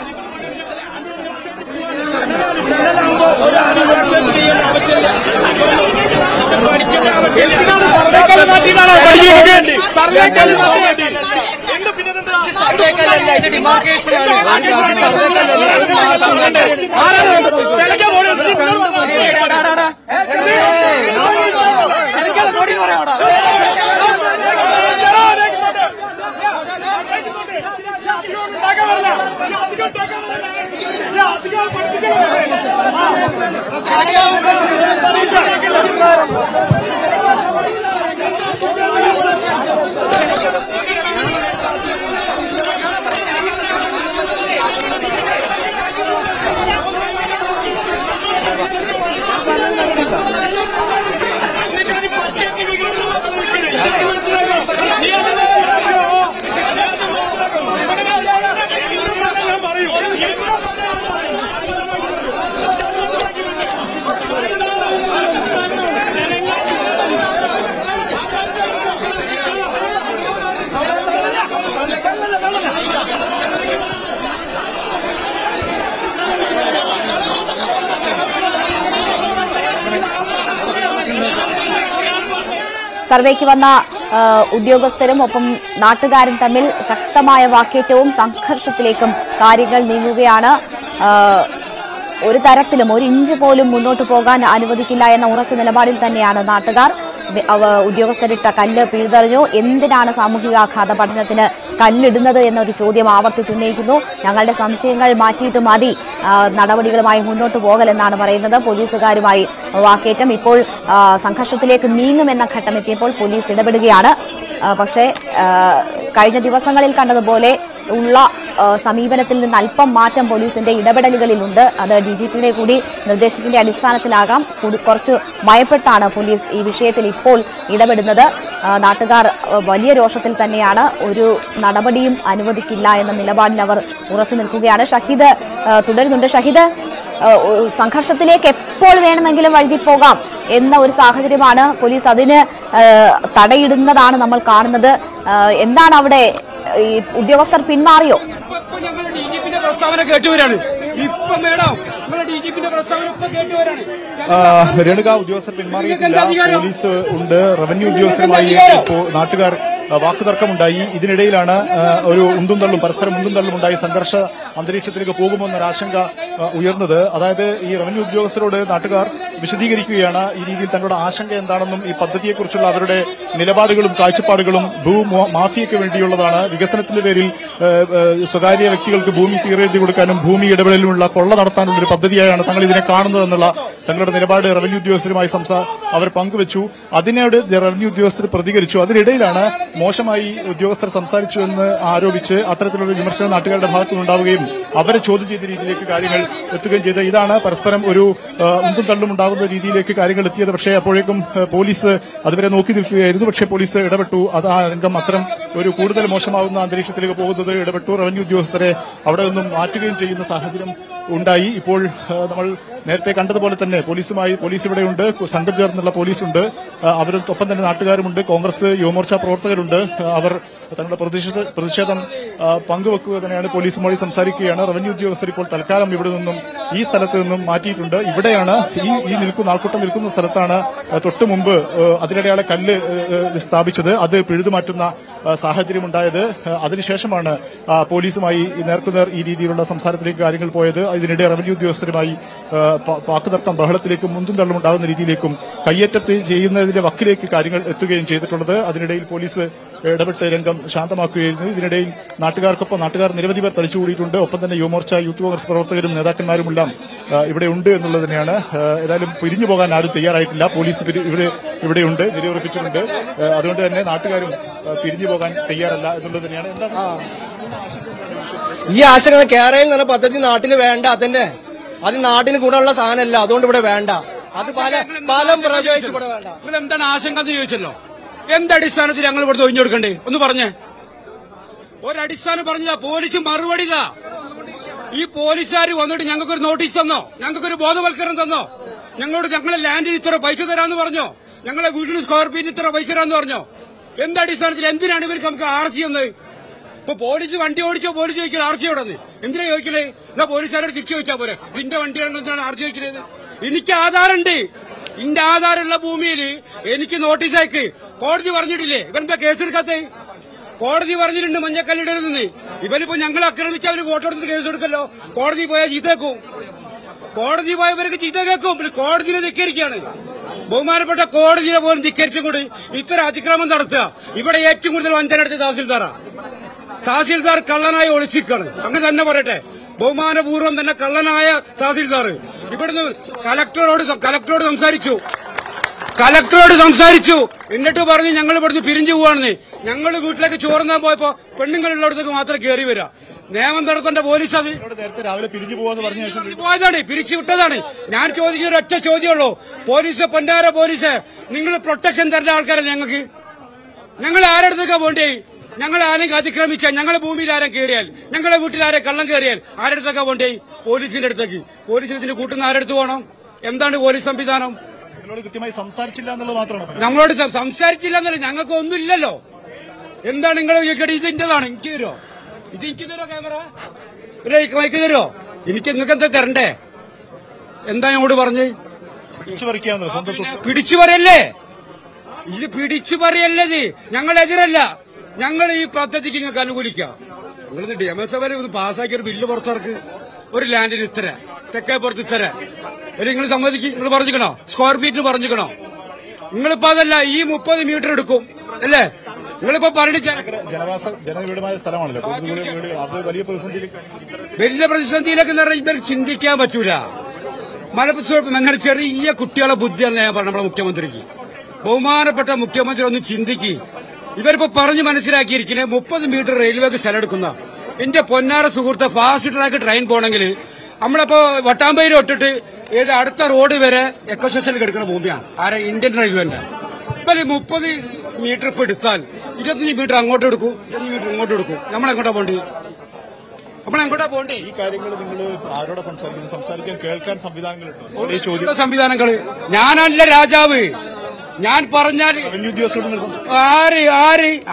സർവേക്ക് വന്ന ഉദ്യോഗസ്ഥരും ഒപ്പം നാട്ടുകാരും തമ്മിൽ ശക്തമായ വാക്കേറ്റവും സംഘർഷത്തിലേക്കും കാര്യങ്ങൾ നീങ്ങുകയാണ്. ഒരു തരത്തിലും ഒരു ഇഞ്ച് പോലും മുന്നോട്ട് പോകാൻ അനുവദിക്കില്ല എന്ന ഉറച്ച നിലപാടിൽ തന്നെയാണ് നാട്ടുകാർ. ഉദ്യോഗസ്ഥരിട്ട കല്ല് പിഴുതെറിഞ്ഞു. എന്തിനാണ് സാമൂഹികാഘാത പഠനത്തിന് കല്ലിടുന്നത് എന്നൊരു ചോദ്യം ആവർത്തിച്ചുന്നയിക്കുന്നു. ഞങ്ങളുടെ സംശയങ്ങൾ മാറ്റിയിട്ട് മതി നടപടികളുമായി മുന്നോട്ട് പോകലെന്നാണ് പറയുന്നത്. പോലീസുകാരുമായി വാക്കേറ്റം. ഇപ്പോൾ സംഘർഷത്തിലേക്ക് നീങ്ങുമെന്ന ഘട്ടമെത്തിയപ്പോൾ പോലീസ് ഇടപെടുകയാണ്. പക്ഷേ കഴിഞ്ഞ ദിവസങ്ങളിൽ കണ്ടതുപോലെ ഉള്ള സമീപനത്തിൽ നിന്ന് അല്പം മാറ്റം പോലീസിന്റെ ഇടപെടലുകളിലുണ്ട്. അത് ഡിജിപിയുടെ കൂടി നിർദ്ദേശത്തിന്റെ അടിസ്ഥാനത്തിലാകാം. കുറച്ച് ഭയപ്പെട്ടാണ് പോലീസ് ഈ വിഷയത്തിൽ ഇപ്പോൾ ഇടപെടുന്നത്. നാട്ടുകാർ വലിയ രോഷത്തിൽ തന്നെയാണ്. ഒരു നടപടിയും അനുവദിക്കില്ല എന്ന നിലപാടിൽ അവർ ഉറച്ചു നിൽക്കുകയാണ്. ഷഹീദ് തുടരുന്നുണ്ട്. ഷഹീദ്, സംഘർഷത്തിലേക്ക് എപ്പോൾ വേണമെങ്കിലും വഴുതിപ്പോകാം എന്ന ഒരു സാഹചര്യമാണ്. പോലീസ് അതിന് തടയിടുന്നതാണ് നമ്മൾ കാണുന്നത്. എന്താണ് അവിടെ ഈ ഉദ്യോഗസ്ഥർ പിന്മാറിയോ? ഡിജിപിന്റെ പ്രസ്താവന കേട്ടുവരാണ്. ഇപ്പൊ മേഡം ഡിജിപിന്റെ പ്രസ്താവന ഇപ്പൊ കേട്ടുവരാണ്. രേണുക, ഉദ്യോഗസ്ഥർ പിന്മാറിയിട്ടില്ല. പോലീസ് ഉണ്ട്. റവന്യൂ ഉദ്യോഗസ്ഥരുമായി ഇപ്പോൾ നാട്ടുകാർ വാക്കുതർക്കമുണ്ടായി. ഇതിനിടയിലാണ് ഒരു പരസ്പരം ഉന്തും തള്ളും ഉണ്ടായി. സംഘർഷ അന്തരീക്ഷത്തിലേക്ക് പോകുമെന്നൊരാശങ്ക ഉയർന്നത്. അതായത് ഈ റവന്യൂ ഉദ്യോഗസ്ഥരോട് നാട്ടുകാർ വിശദീകരിക്കുകയാണ് ഈ രീതിയിൽ തങ്ങളുടെ ആശങ്ക എന്താണെന്നും ഈ പദ്ധതിയെക്കുറിച്ചുള്ള അവരുടെ നിലപാടുകളും കാഴ്ചപ്പാടുകളും ഭൂമാഫിയയ്ക്ക് വേണ്ടിയുള്ളതാണ്. വികസനത്തിന്റെ പേരിൽ സ്വകാര്യ വ്യക്തികൾക്ക് ഭൂമി തീരെഴുതി കൊടുക്കാനും ഭൂമി ഇടപെടലിനുള്ള കൊള്ള നടത്താനുള്ള ഒരു പദ്ധതിയായാണ് തങ്ങൾ ഇതിനെ കാണുന്നതെന്നുള്ള തങ്ങളുടെ നിലപാട് റവന്യൂ ഉദ്യോഗസ്ഥരുമായി അവർ പങ്കുവച്ചു. അതിനോട് റവന്യൂ ഉദ്യോഗസ്ഥർ പ്രതികരിച്ചു. അതിനിടയിലാണ് മോശമായി ഉദ്യോഗസ്ഥർ സംസാരിച്ചു എന്ന് ആരോപിച്ച് അത്തരത്തിലുള്ള വിമർശനം നാട്ടുകാരുടെ ഭാഗത്തുനിന്നുണ്ടാവുകയും അവരെ ചോദ്യം ചെയ്ത രീതിയിലേക്ക് കാര്യങ്ങൾ എത്തുകയും ചെയ്ത് ഇതാണ് പരസ്പരം ഒരു ഉന്തും തള്ളും ഉണ്ടാകുന്ന രീതിയിലേക്ക് കാര്യങ്ങൾ എത്തിയത്. പക്ഷേ അപ്പോഴേക്കും പോലീസ് അതുവരെ നോക്കി നിൽക്കുകയായിരുന്നു. പക്ഷേ പോലീസ് ഇടപെട്ടു. അത് ആ രംഗം അത്തരം ഒരു കൂടുതൽ മോശമാവുന്ന അന്തരീക്ഷത്തിലേക്ക് പോകുന്നത് ഇടപെട്ടു. റവന്യൂ ഉദ്യോഗസ്ഥരെ അവിടെ നിന്നും മാറ്റുകയും ചെയ്യുന്ന സാഹചര്യം ഉണ്ടായി. ഇപ്പോൾ നമ്മൾ നേരത്തെ കണ്ടതുപോലെ തന്നെ പോലീസ് ഇവിടെയുണ്ട്, സംഘം ചേർന്നുള്ള പോലീസുണ്ട്, അവരൊപ്പം തന്നെ നാട്ടുകാരുമുണ്ട്, കോൺഗ്രസ് യുവമോർച്ച പ്രവർത്തകരുണ്ട്. അവർ തങ്ങളുടെ പ്രതിഷേധം പങ്കുവെക്കുക തന്നെയാണ്. പോലീസുമായി സംസാരിക്കുകയാണ്. റവന്യൂ ഉദ്യോഗസ്ഥർ ഇപ്പോൾ തൽക്കാലം ഇവിടെ നിന്നും ഈ സ്ഥലത്ത് നിന്നും മാറ്റിയിട്ടുണ്ട്. ഇവിടെയാണ് ഈ ആൾക്കൂട്ടം നിൽക്കുന്ന സ്ഥലത്താണ് തൊട്ടു മുമ്പ് അതിനിടെയുള്ള കല്ല് സ്ഥാപിച്ചത്. അത് പിഴുതുമാറ്റുന്ന സാഹചര്യമുണ്ടായത്. അതിനുശേഷമാണ് പോലീസുമായി നേർക്കുനേർ ഈ രീതിയിലുള്ള സംസാരത്തിലേക്ക് കാര്യങ്ങൾ പോയത്. ഇതിനിടെ റവന്യൂ ഉദ്യോഗസ്ഥരുമായി വാക്കുതർക്കം ബഹളത്തിലേക്കും മുന്തും തള്ളും ഉണ്ടാകുന്ന രീതിയിലേക്കും കയ്യേറ്റത്ത് ചെയ്യുന്നതിന്റെ വക്കിലേക്ക് കാര്യങ്ങൾ എത്തുകയും ചെയ്തിട്ടുള്ളത്. അതിനിടയിൽ പോലീസ് ഇടപെട്ട് രംഗം ശാന്തമാക്കുകയായിരുന്നു. ഇതിനിടയിൽ നാട്ടുകാർ നിരവധി പേർ തടിച്ചുകൂടിയിട്ടുണ്ട്. ഒപ്പം തന്നെ യുവമോർച്ച, യൂത്ത് കോൺഗ്രസ് പ്രവർത്തകരും നേതാക്കന്മാരുമെല്ലാം ഇവിടെ ഉണ്ട് എന്നുള്ളത് തന്നെയാണ്. ഏതായാലും പിരിഞ്ഞു പോകാൻ ആരും തയ്യാറായിട്ടില്ല. പോലീസ് ഇവിടെയുണ്ട്, നിലയുറപ്പിച്ചിട്ടുണ്ട്. അതുകൊണ്ട് തന്നെ നാട്ടുകാരും പിരിഞ്ഞു പോകാൻ തയ്യാറല്ല എന്നുള്ളത് തന്നെയാണ്. എന്താണ് ഈ ആശങ്ക? കേരളം എന്ന പദ്ധതി നാട്ടിൽ വേണ്ട. അത് നാട്ടിന് കൂടെയുള്ള സാധനമല്ല, അതുകൊണ്ട് ഇവിടെ വേണ്ട. അത് പാലം പ്രവേശിച്ച് ഇവിടെ വേണ്ട. നിങ്ങൾ എന്താണ് ആശങ്ക എന്ന് ചോദിച്ചല്ലോ. എന്തടിസ്ഥാനത്തിൽ ഞങ്ങൾ ഇവിടെ ഒഴിഞ്ഞു കൊടുക്കണ്ടേ? ഒന്ന് പറഞ്ഞേ. ഒരടിസ്ഥാനം പറഞ്ഞതാ. പോലീസ് മറുപടി ഇതാ. ഈ പോലീസുകാർ വന്നിട്ട് ഞങ്ങൾക്കൊരു നോട്ടീസ് തന്നോ? ഞങ്ങൾക്കൊരു ബോധവൽക്കരണം തന്നോ? ഞങ്ങളെ ലാൻഡിന് ഇത്ര പൈസ തരാന്ന് പറഞ്ഞോ? ഞങ്ങളെ വീടിന് സ്ക്വയർ ഫീറ്റിന് ഇത്ര പൈസ തരാന്ന് പറഞ്ഞോ? എന്തടിസ്ഥാനത്തിൽ? എന്തിനാണ് ഇവർക്ക് നമുക്ക് ആർസി തന്നത്? ഇപ്പൊ പോലീസ് വണ്ടി ഓടിച്ചോ? പോലീസ് ചോദിക്കൽ ആർസി എവിടെ നിന്ന്? എന്തിനാ ചോദിക്കലേ? എന്നാ പോലീസുകാരോട് തിരിച്ചു ചോദിച്ചാൽ പോരെ. നിന്റെ വണ്ടിയാണെങ്കിൽ എന്തിനാണ് ആർസി ചോദിക്കുന്നത്? എനിക്ക് ആധാറുണ്ട്. ഇന്റെ ആധാരമുള്ള ഭൂമിയിൽ എനിക്ക് നോട്ടീസ് അയക്ക്. കോടതി പറഞ്ഞിട്ടില്ലേ? ഇവരെന്താ കേസെടുക്കാത്തേ? കോടതി പറഞ്ഞിട്ടുണ്ട് മഞ്ഞക്കല്ലിടരുതെന്ന്. ഇവരിപ്പോ ഞങ്ങൾ ആക്രമിച്ച് അവര് വോട്ടെടുത്ത് കേസെടുക്കല്ലോ. കോടതി പോയാൽ ചീത്തേക്കും. കോടതി പോയവർക്ക് ചീത്ത കേൾക്കും. പിന്നെ കോടതിനെ ധിക്കരിക്കുകയാണ്. ബഹുമാനപ്പെട്ട കോടതിയെ പോലും ധിക്കരിച്ചുകൊണ്ട് ഇത്തരം അതിക്രമം നടത്തുക. ഇവിടെ ഏറ്റവും കൂടുതൽ വഞ്ചനടുത്ത് തഹസിൽദാർ കള്ളനായി ഒളിച്ചിക്കാണ്. അങ്ങനെ തന്നെ പറയട്ടെ. ബഹുമാനപൂർവ്വം തന്നെ കള്ളനായ തഹസിൽദാർ ഇവിടുന്ന് കലക്ടറോട് സംസാരിച്ചു. എന്നിട്ട് പറഞ്ഞ് ഞങ്ങൾ ഇവിടുന്ന് പിരിഞ്ഞു പോവാണെന്ന്. ഞങ്ങൾ വീട്ടിലേക്ക് ചോറുന്നാൻ പോയപ്പോ പെണ്ണുങ്ങളുള്ളടത്തേക്ക് മാത്രം കയറി വരിക. നിയമം നടത്തേണ്ട പോലീസ് അത് നേരത്തെ രാവിലെ പിരിഞ്ഞു പോയതാണ്, പിരിച്ചുവിട്ടതാണ്. ഞാൻ ചോദിച്ചൊരു ഒറ്റ ചോദ്യമുള്ളൂ. പൊന്നാര പോലീസ്, നിങ്ങൾ പ്രൊട്ടക്ഷൻ തരേണ്ട ആൾക്കാരല്ല ഞങ്ങൾക്ക്. ഞങ്ങൾ ആരടുത്തേക്കാ പോണ്ടേ? ഞങ്ങൾ ആരെങ്കിലും അതിക്രമിച്ചാൽ, ഞങ്ങളെ ഭൂമിയിൽ ആരും കയറിയാൽ, ഞങ്ങളെ വീട്ടിൽ ആരെ കള്ളം കയറിയാൽ ആരടുത്തേക്കാ പോണ്ടേ? പോലീസിന്റെ അടുത്തേക്ക്. പോലീസിന് ഇതിന് കൂട്ടുന്ന ആരടുത്ത് പോകണം? എന്താണ് പോലീസ് സംവിധാനം? കൃത്യമായി സംസാരിച്ചില്ല എന്നുള്ളത് മാത്രമാണ്. നമ്മളോട് സംസാരിച്ചില്ല എന്നല്ല, ഞങ്ങൾക്ക് ഒന്നുമില്ലല്ലോ. എന്താണ് നിങ്ങൾ ഇതിന്റേതാണ്? എനിക്ക് തരുമോ? ഇത് എനിക്ക് തരുമോ? ക്യാമറ മൈക്ക് തരുമോ? എനിക്ക് നിങ്ങൾക്ക് എന്താ തരണ്ടേ? എന്താ ഞങ്ങളോട് പറഞ്ഞ്? പിടിച്ചു പറയല്ലേ? ഇത് പിടിച്ചു പറയല്ലത്. ഞങ്ങളെതിരല്ല. ഞങ്ങൾ ഈ പദ്ധതിക്ക് നിങ്ങൾക്ക് അനുകൂലിക്കാം. നിങ്ങൾ നിയമസഭയിൽ ഇത് പാസ്സാക്കിയ ഒരു ബില്ല് പുറത്തിറക്ക്. ഒരു ലാൻഡിന് ഇത്ര, തെക്കേപ്പുറത്ത് ഇത്ര. നിങ്ങൾ സമ്മതിക്കും? നിങ്ങൾ പറഞ്ഞിക്കണോ? സ്ക്വയർ ഫീറ്റിന് പറഞ്ഞിക്കണോ? നിങ്ങളിപ്പോ അതല്ല, ഈ 30 മീറ്റർ എടുക്കും അല്ലേ? നിങ്ങളിപ്പോ ജനവിടമായ സ്ഥലമാണല്ലോ. വലിയ പ്രതിസന്ധിയിലേക്ക് ഇവർ ചിന്തിക്കാൻ പറ്റൂല. അങ്ങനെ ചെറിയ കുട്ടികളെ ബുദ്ധിയല്ല ഞാൻ പറഞ്ഞ നമ്മുടെ മുഖ്യമന്ത്രിക്ക്. ബഹുമാനപ്പെട്ട മുഖ്യമന്ത്രി ഒന്ന് ചിന്തിക്ക്. ഇവരിപ്പോ പറഞ്ഞ് മനസ്സിലാക്കിയിരിക്കണേ 30 മീറ്റർ റെയിൽവേക്ക് സ്ഥലം എടുക്കുന്ന എന്റെ പൊന്നാര സുഹൃത്തെ ഫാസ്റ്റ് ട്രാക്ക് ട്രെയിൻ പോകണമെങ്കിൽ നമ്മളിപ്പോ വട്ടാമ്പയിൽ തൊട്ടിട്ട് ഏത് അടുത്ത റോഡ് വരെ എക്കോ സ്റ്റേഷനിൽ കിടക്കുന്ന ഭൂമിയാണ്. ഇന്ത്യൻ റെയിൽവേന്റെ. ഇപ്പൊ 30 മീറ്റർ ഇപ്പൊ എടുത്താൽ 25 മീറ്റർ അങ്ങോട്ട് എടുക്കും, 25 മീറ്റർ ഇങ്ങോട്ട് എടുക്കും. നമ്മളെങ്ങോട്ടാ പോണ്ടേ? ഈ കാര്യങ്ങൾ നിങ്ങൾ ആരോടെ സംസാരിക്കാൻ കേൾക്കാൻ സംവിധാനങ്ങൾ? ഞാനല്ല രാജാവ്. ഞാൻ പറഞ്ഞാൽ റവന്യൂ ഉദ്യോഗസ്ഥരോട്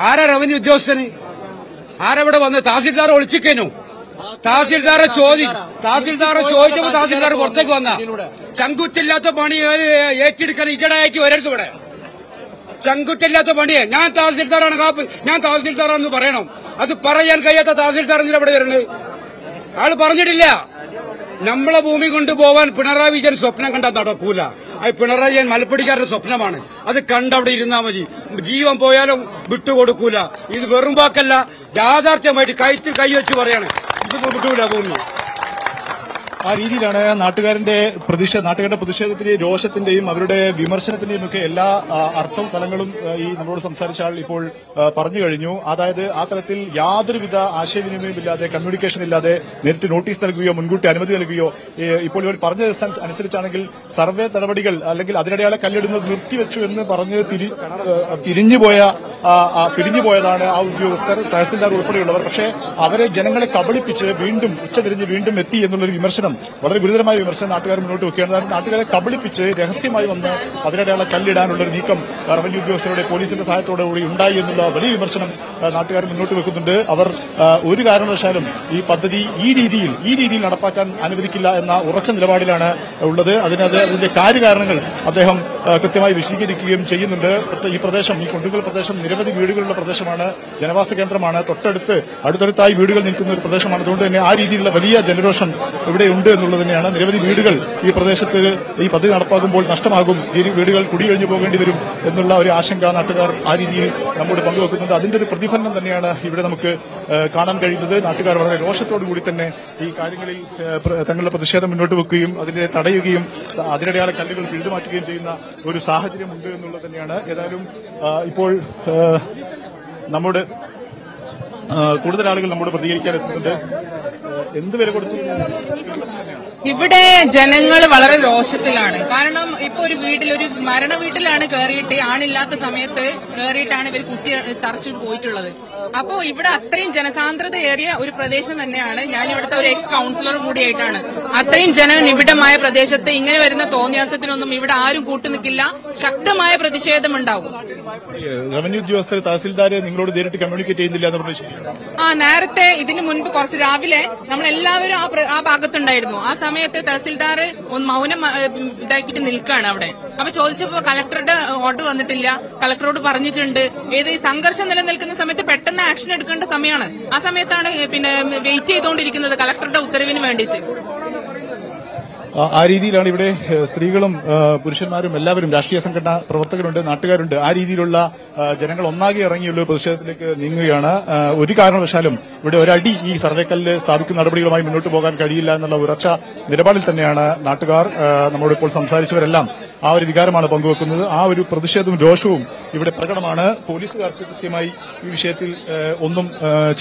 ആരാ റവന്യൂ ഉദ്യോഗസ്ഥന്? ആരവിടെ വന്ന്? തഹസിൽദാർ ഒളിച്ചിക്കനു. തഹസിൽദാരെ ചോദിച്ചപ്പോ തഹസിൽദാർ പുറത്തേക്ക് വന്ന ചങ്കുറ്റില്ലാത്ത പണി ഏറ്റെടുക്കാൻ ഇജടായിട്ട് വരരുത്. ഇവിടെ ചങ്കുറ്റില്ലാത്ത പണിയെ ഞാൻ തഹസിൽദാറാണെന്ന് പറയണം. അത് പറയാൻ കഴിയാത്ത തഹസിൽദാർ എന്തിനാ ഇവിടെ വരുന്നത്? ആള് പറഞ്ഞിട്ടില്ല. നമ്മളെ ഭൂമി കൊണ്ടുപോവാൻ പിണറായി വിജയൻ സ്വപ്നം കണ്ടാൽ നടക്കൂല. അത് പിണറായി വിജയൻ മലപ്പടിക്കാരുടെ സ്വപ്നമാണ്. അത് കണ്ടവിടെ ഇരുന്നാ മതി. ജീവൻ പോയാലും വിട്ടുകൊടുക്കൂല. ഇത് വെറും വാക്കല്ല, യാഥാർത്ഥ്യമായിട്ട് കൈവച്ച് പറയാണ്. ഇതിപ്പോ വിട്ടുകൂല ഭൂമി. ആ രീതിയിലാണ് നാട്ടുകാരുടെ പ്രതിഷേധത്തിന്റെയും രോഷത്തിന്റെയും അവരുടെ വിമർശനത്തിന്റെയും ഒക്കെ എല്ലാ അർത്ഥവും തലങ്ങളും ഈ നമ്മളോട് സംസാരിച്ച ആൾ ഇപ്പോൾ പറഞ്ഞു കഴിഞ്ഞു. അതായത് ആ തലത്തിൽ യാതൊരുവിധ ആശയവിനിമയമില്ലാതെ, കമ്മ്യൂണിക്കേഷൻ ഇല്ലാതെ നേരിട്ട് നോട്ടീസ് നൽകുകയോ മുൻകൂട്ടി അനുമതി നൽകുകയോ, ഇപ്പോൾ ഇവർ പറഞ്ഞ അനുസരിച്ചാണെങ്കിൽ സർവേ നടപടികൾ അല്ലെങ്കിൽ അതിനിടെയാളെ കല്ലെടുന്നത് നിർത്തിവെച്ചു എന്ന് പറഞ്ഞ് പിരിഞ്ഞുപോയതാണ് ആ ഉദ്യോഗസ്ഥർ, തഹസിൽദാർ ഉൾപ്പെടെയുള്ളവർ. പക്ഷേ അവരെ ജനങ്ങളെ കബളിപ്പിച്ച് വീണ്ടും ഉച്ചതിരിഞ്ഞ് വീണ്ടും എത്തി എന്നുള്ളൊരു വിമർശനം വളരെ ഗുരുതരമായ വിമർശനം നാട്ടുകാർ മുന്നോട്ട് വെക്കുകയാണ്. നാട്ടുകാരെ കബളിപ്പിച്ച് രഹസ്യമായി വന്ന് അതിനിടെയുള്ള കല്ലിടാനുള്ള ഒരു നീക്കം റവന്യൂ ഉദ്യോഗസ്ഥരുടെ പോലീസിന്റെ സഹായത്തോടെ കൂടി ഉണ്ടായി എന്നുള്ള വലിയ വിമർശനം നാട്ടുകാർ മുന്നോട്ട് വെക്കുന്നുണ്ട്. അവർ ഒരു കാരണവശാലും ഈ പദ്ധതി ഈ രീതിയിൽ നടപ്പാക്കാൻ അനുവദിക്കില്ല എന്ന ഉറച്ച നിലപാടിലാണ് ഉള്ളത്. അതിന്റെ കാര്യകാരണങ്ങൾ അദ്ദേഹം കൃത്യമായി വിശദീകരിക്കുകയും ചെയ്യുന്നുണ്ട്. ഈ പ്രദേശം, ഈ കൊണ്ടുങ്കൽ പ്രദേശം നിരവധി വീടുകളുള്ള പ്രദേശമാണ്, ജനവാസ കേന്ദ്രമാണ്, അടുത്തടുത്തായി വീടുകൾ നിൽക്കുന്ന ഒരു പ്രദേശമാണ്. അതുകൊണ്ട് തന്നെ ആ രീതിയിലുള്ള വലിയ ജനരോഷം ഇവിടെ ഉണ്ട് എന്നുള്ളത് തന്നെയാണ്. നിരവധി വീടുകൾ ഈ പ്രദേശത്ത് ഈ പദ്ധതി നടപ്പാക്കുമ്പോൾ നഷ്ടമാകും, ഈ വീടുകൾ കുടിയൊഴിഞ്ഞു പോകേണ്ടി വരും എന്നുള്ള ഒരു ആശങ്ക നാട്ടുകാർ ആ രീതിയിൽ നമ്മോട് പങ്കുവെക്കുന്നുണ്ട്. അതിന്റെ ഒരു പ്രതിഫലനം തന്നെയാണ് ഇവിടെ നമുക്ക് കാണാൻ കഴിയുന്നത്. നാട്ടുകാർ വളരെ രോഷത്തോടു കൂടി തന്നെ ഈ കാര്യങ്ങളിൽ തങ്ങളുടെ പ്രതിഷേധം മുന്നോട്ട് വെക്കുകയും അതിനെ തടയുകയും അതിനിടെയുള്ള കല്ലുകൾ പിഴുതുമാറ്റുകയും ചെയ്യുന്ന ഒരു സാഹചര്യമുണ്ട് എന്നുള്ളത് തന്നെയാണ്. ഏതായാലും ഇപ്പോൾ നമ്മുടെ കൂടുതൽ ആളുകൾ നമ്മോട് പ്രതികരിക്കാൻ എത്തുന്നുണ്ട്. എന്ത് വില കൊടുത്തു? ഇവിടെ ജനങ്ങൾ വളരെ രോഷത്തിലാണ്. കാരണം ഇപ്പൊ ഒരു മരണ വീട്ടിലാണ് കയറിയിട്ട്, ആണില്ലാത്ത സമയത്ത് കയറിയിട്ടാണ് ഇവർ കുട്ടി തറച്ചു പോയിട്ടുള്ളത്. അപ്പോ ഇവിടെ അത്രയും ജനസാന്ദ്രതയേറിയ ഒരു പ്രദേശം തന്നെയാണ്. ഞാൻ ഇവിടുത്തെ ഒരു എക്സ് കൌൺസിലർ കൂടിയായിട്ടാണ്. അത്രയും ജനനിബിഡമായ പ്രദേശത്ത് ഇങ്ങനെ വരുന്ന തോന്നിയാസത്തിനൊന്നും ഇവിടെ ആരും കൂട്ടുനിൽക്കില്ല. ശക്തമായ പ്രതിഷേധമുണ്ടാവും. റവന്യൂ ഉദ്യോഗസ്ഥർ, തഹസിൽദാര് നിങ്ങളോട് നേരിട്ട് കമ്മ്യൂണിക്കേറ്റ് ചെയ്യുന്നില്ല എന്ന് പറഞ്ഞു? നേരത്തെ ഇതിനു മുൻപ് കുറച്ച് രാവിലെ നമ്മളെല്ലാവരും ആ ഭാഗത്തുണ്ടായിരുന്നു. ആ സമയത്ത് തഹസിൽദാർ മൗനം ഇതാക്കിയിട്ട് നിൽക്കുകയാണ് അവിടെ. അപ്പൊ ചോദിച്ചപ്പോ കളക്ടറുടെ ഓർഡർ വന്നിട്ടില്ല, കളക്ടറോട് പറഞ്ഞിട്ടുണ്ട്. ഈ സംഘർഷം നിലനിൽക്കുന്ന സമയത്ത് പെട്ടെന്ന് ആക്ഷൻ എടുക്കേണ്ട സമയമാണ്. ആ സമയത്താണ് വെയിറ്റ് ചെയ്തുകൊണ്ടിരിക്കുന്നത് കളക്ടറുടെ ഉത്തരവിന് വേണ്ടിയിട്ട്. ആ രീതിയിലാണ് ഇവിടെ സ്ത്രീകളും പുരുഷന്മാരും എല്ലാവരും, രാഷ്ട്രീയ സംഘടനാ പ്രവർത്തകരുണ്ട്, നാട്ടുകാരുണ്ട്, ആ രീതിയിലുള്ള ജനങ്ങൾ ഒന്നാകെ ഇറങ്ങിയുള്ള പ്രതിഷേധത്തിലേക്ക് നീങ്ങുകയാണ്. ഒരു കാരണവശാലും ഇവിടെ ഒരടി ഈ സർവേക്കല്ല് സ്ഥാപിക്കുന്ന നടപടികളുമായി മുന്നോട്ട് പോകാൻ കഴിയില്ല എന്നുള്ള ഉറച്ച നിലപാടിൽ തന്നെയാണ് നാട്ടുകാർ. നമ്മോടിപ്പോൾ സംസാരിച്ചവരെല്ലാം ആ ഒരു വികാരമാണ് പങ്കുവെക്കുന്നത്. ആ ഒരു പ്രതിഷേധവും രോഷവും ഇവിടെ പ്രകടമാണ്. പോലീസുകാർക്ക് കൃത്യമായി ഈ വിഷയത്തിൽ ഒന്നും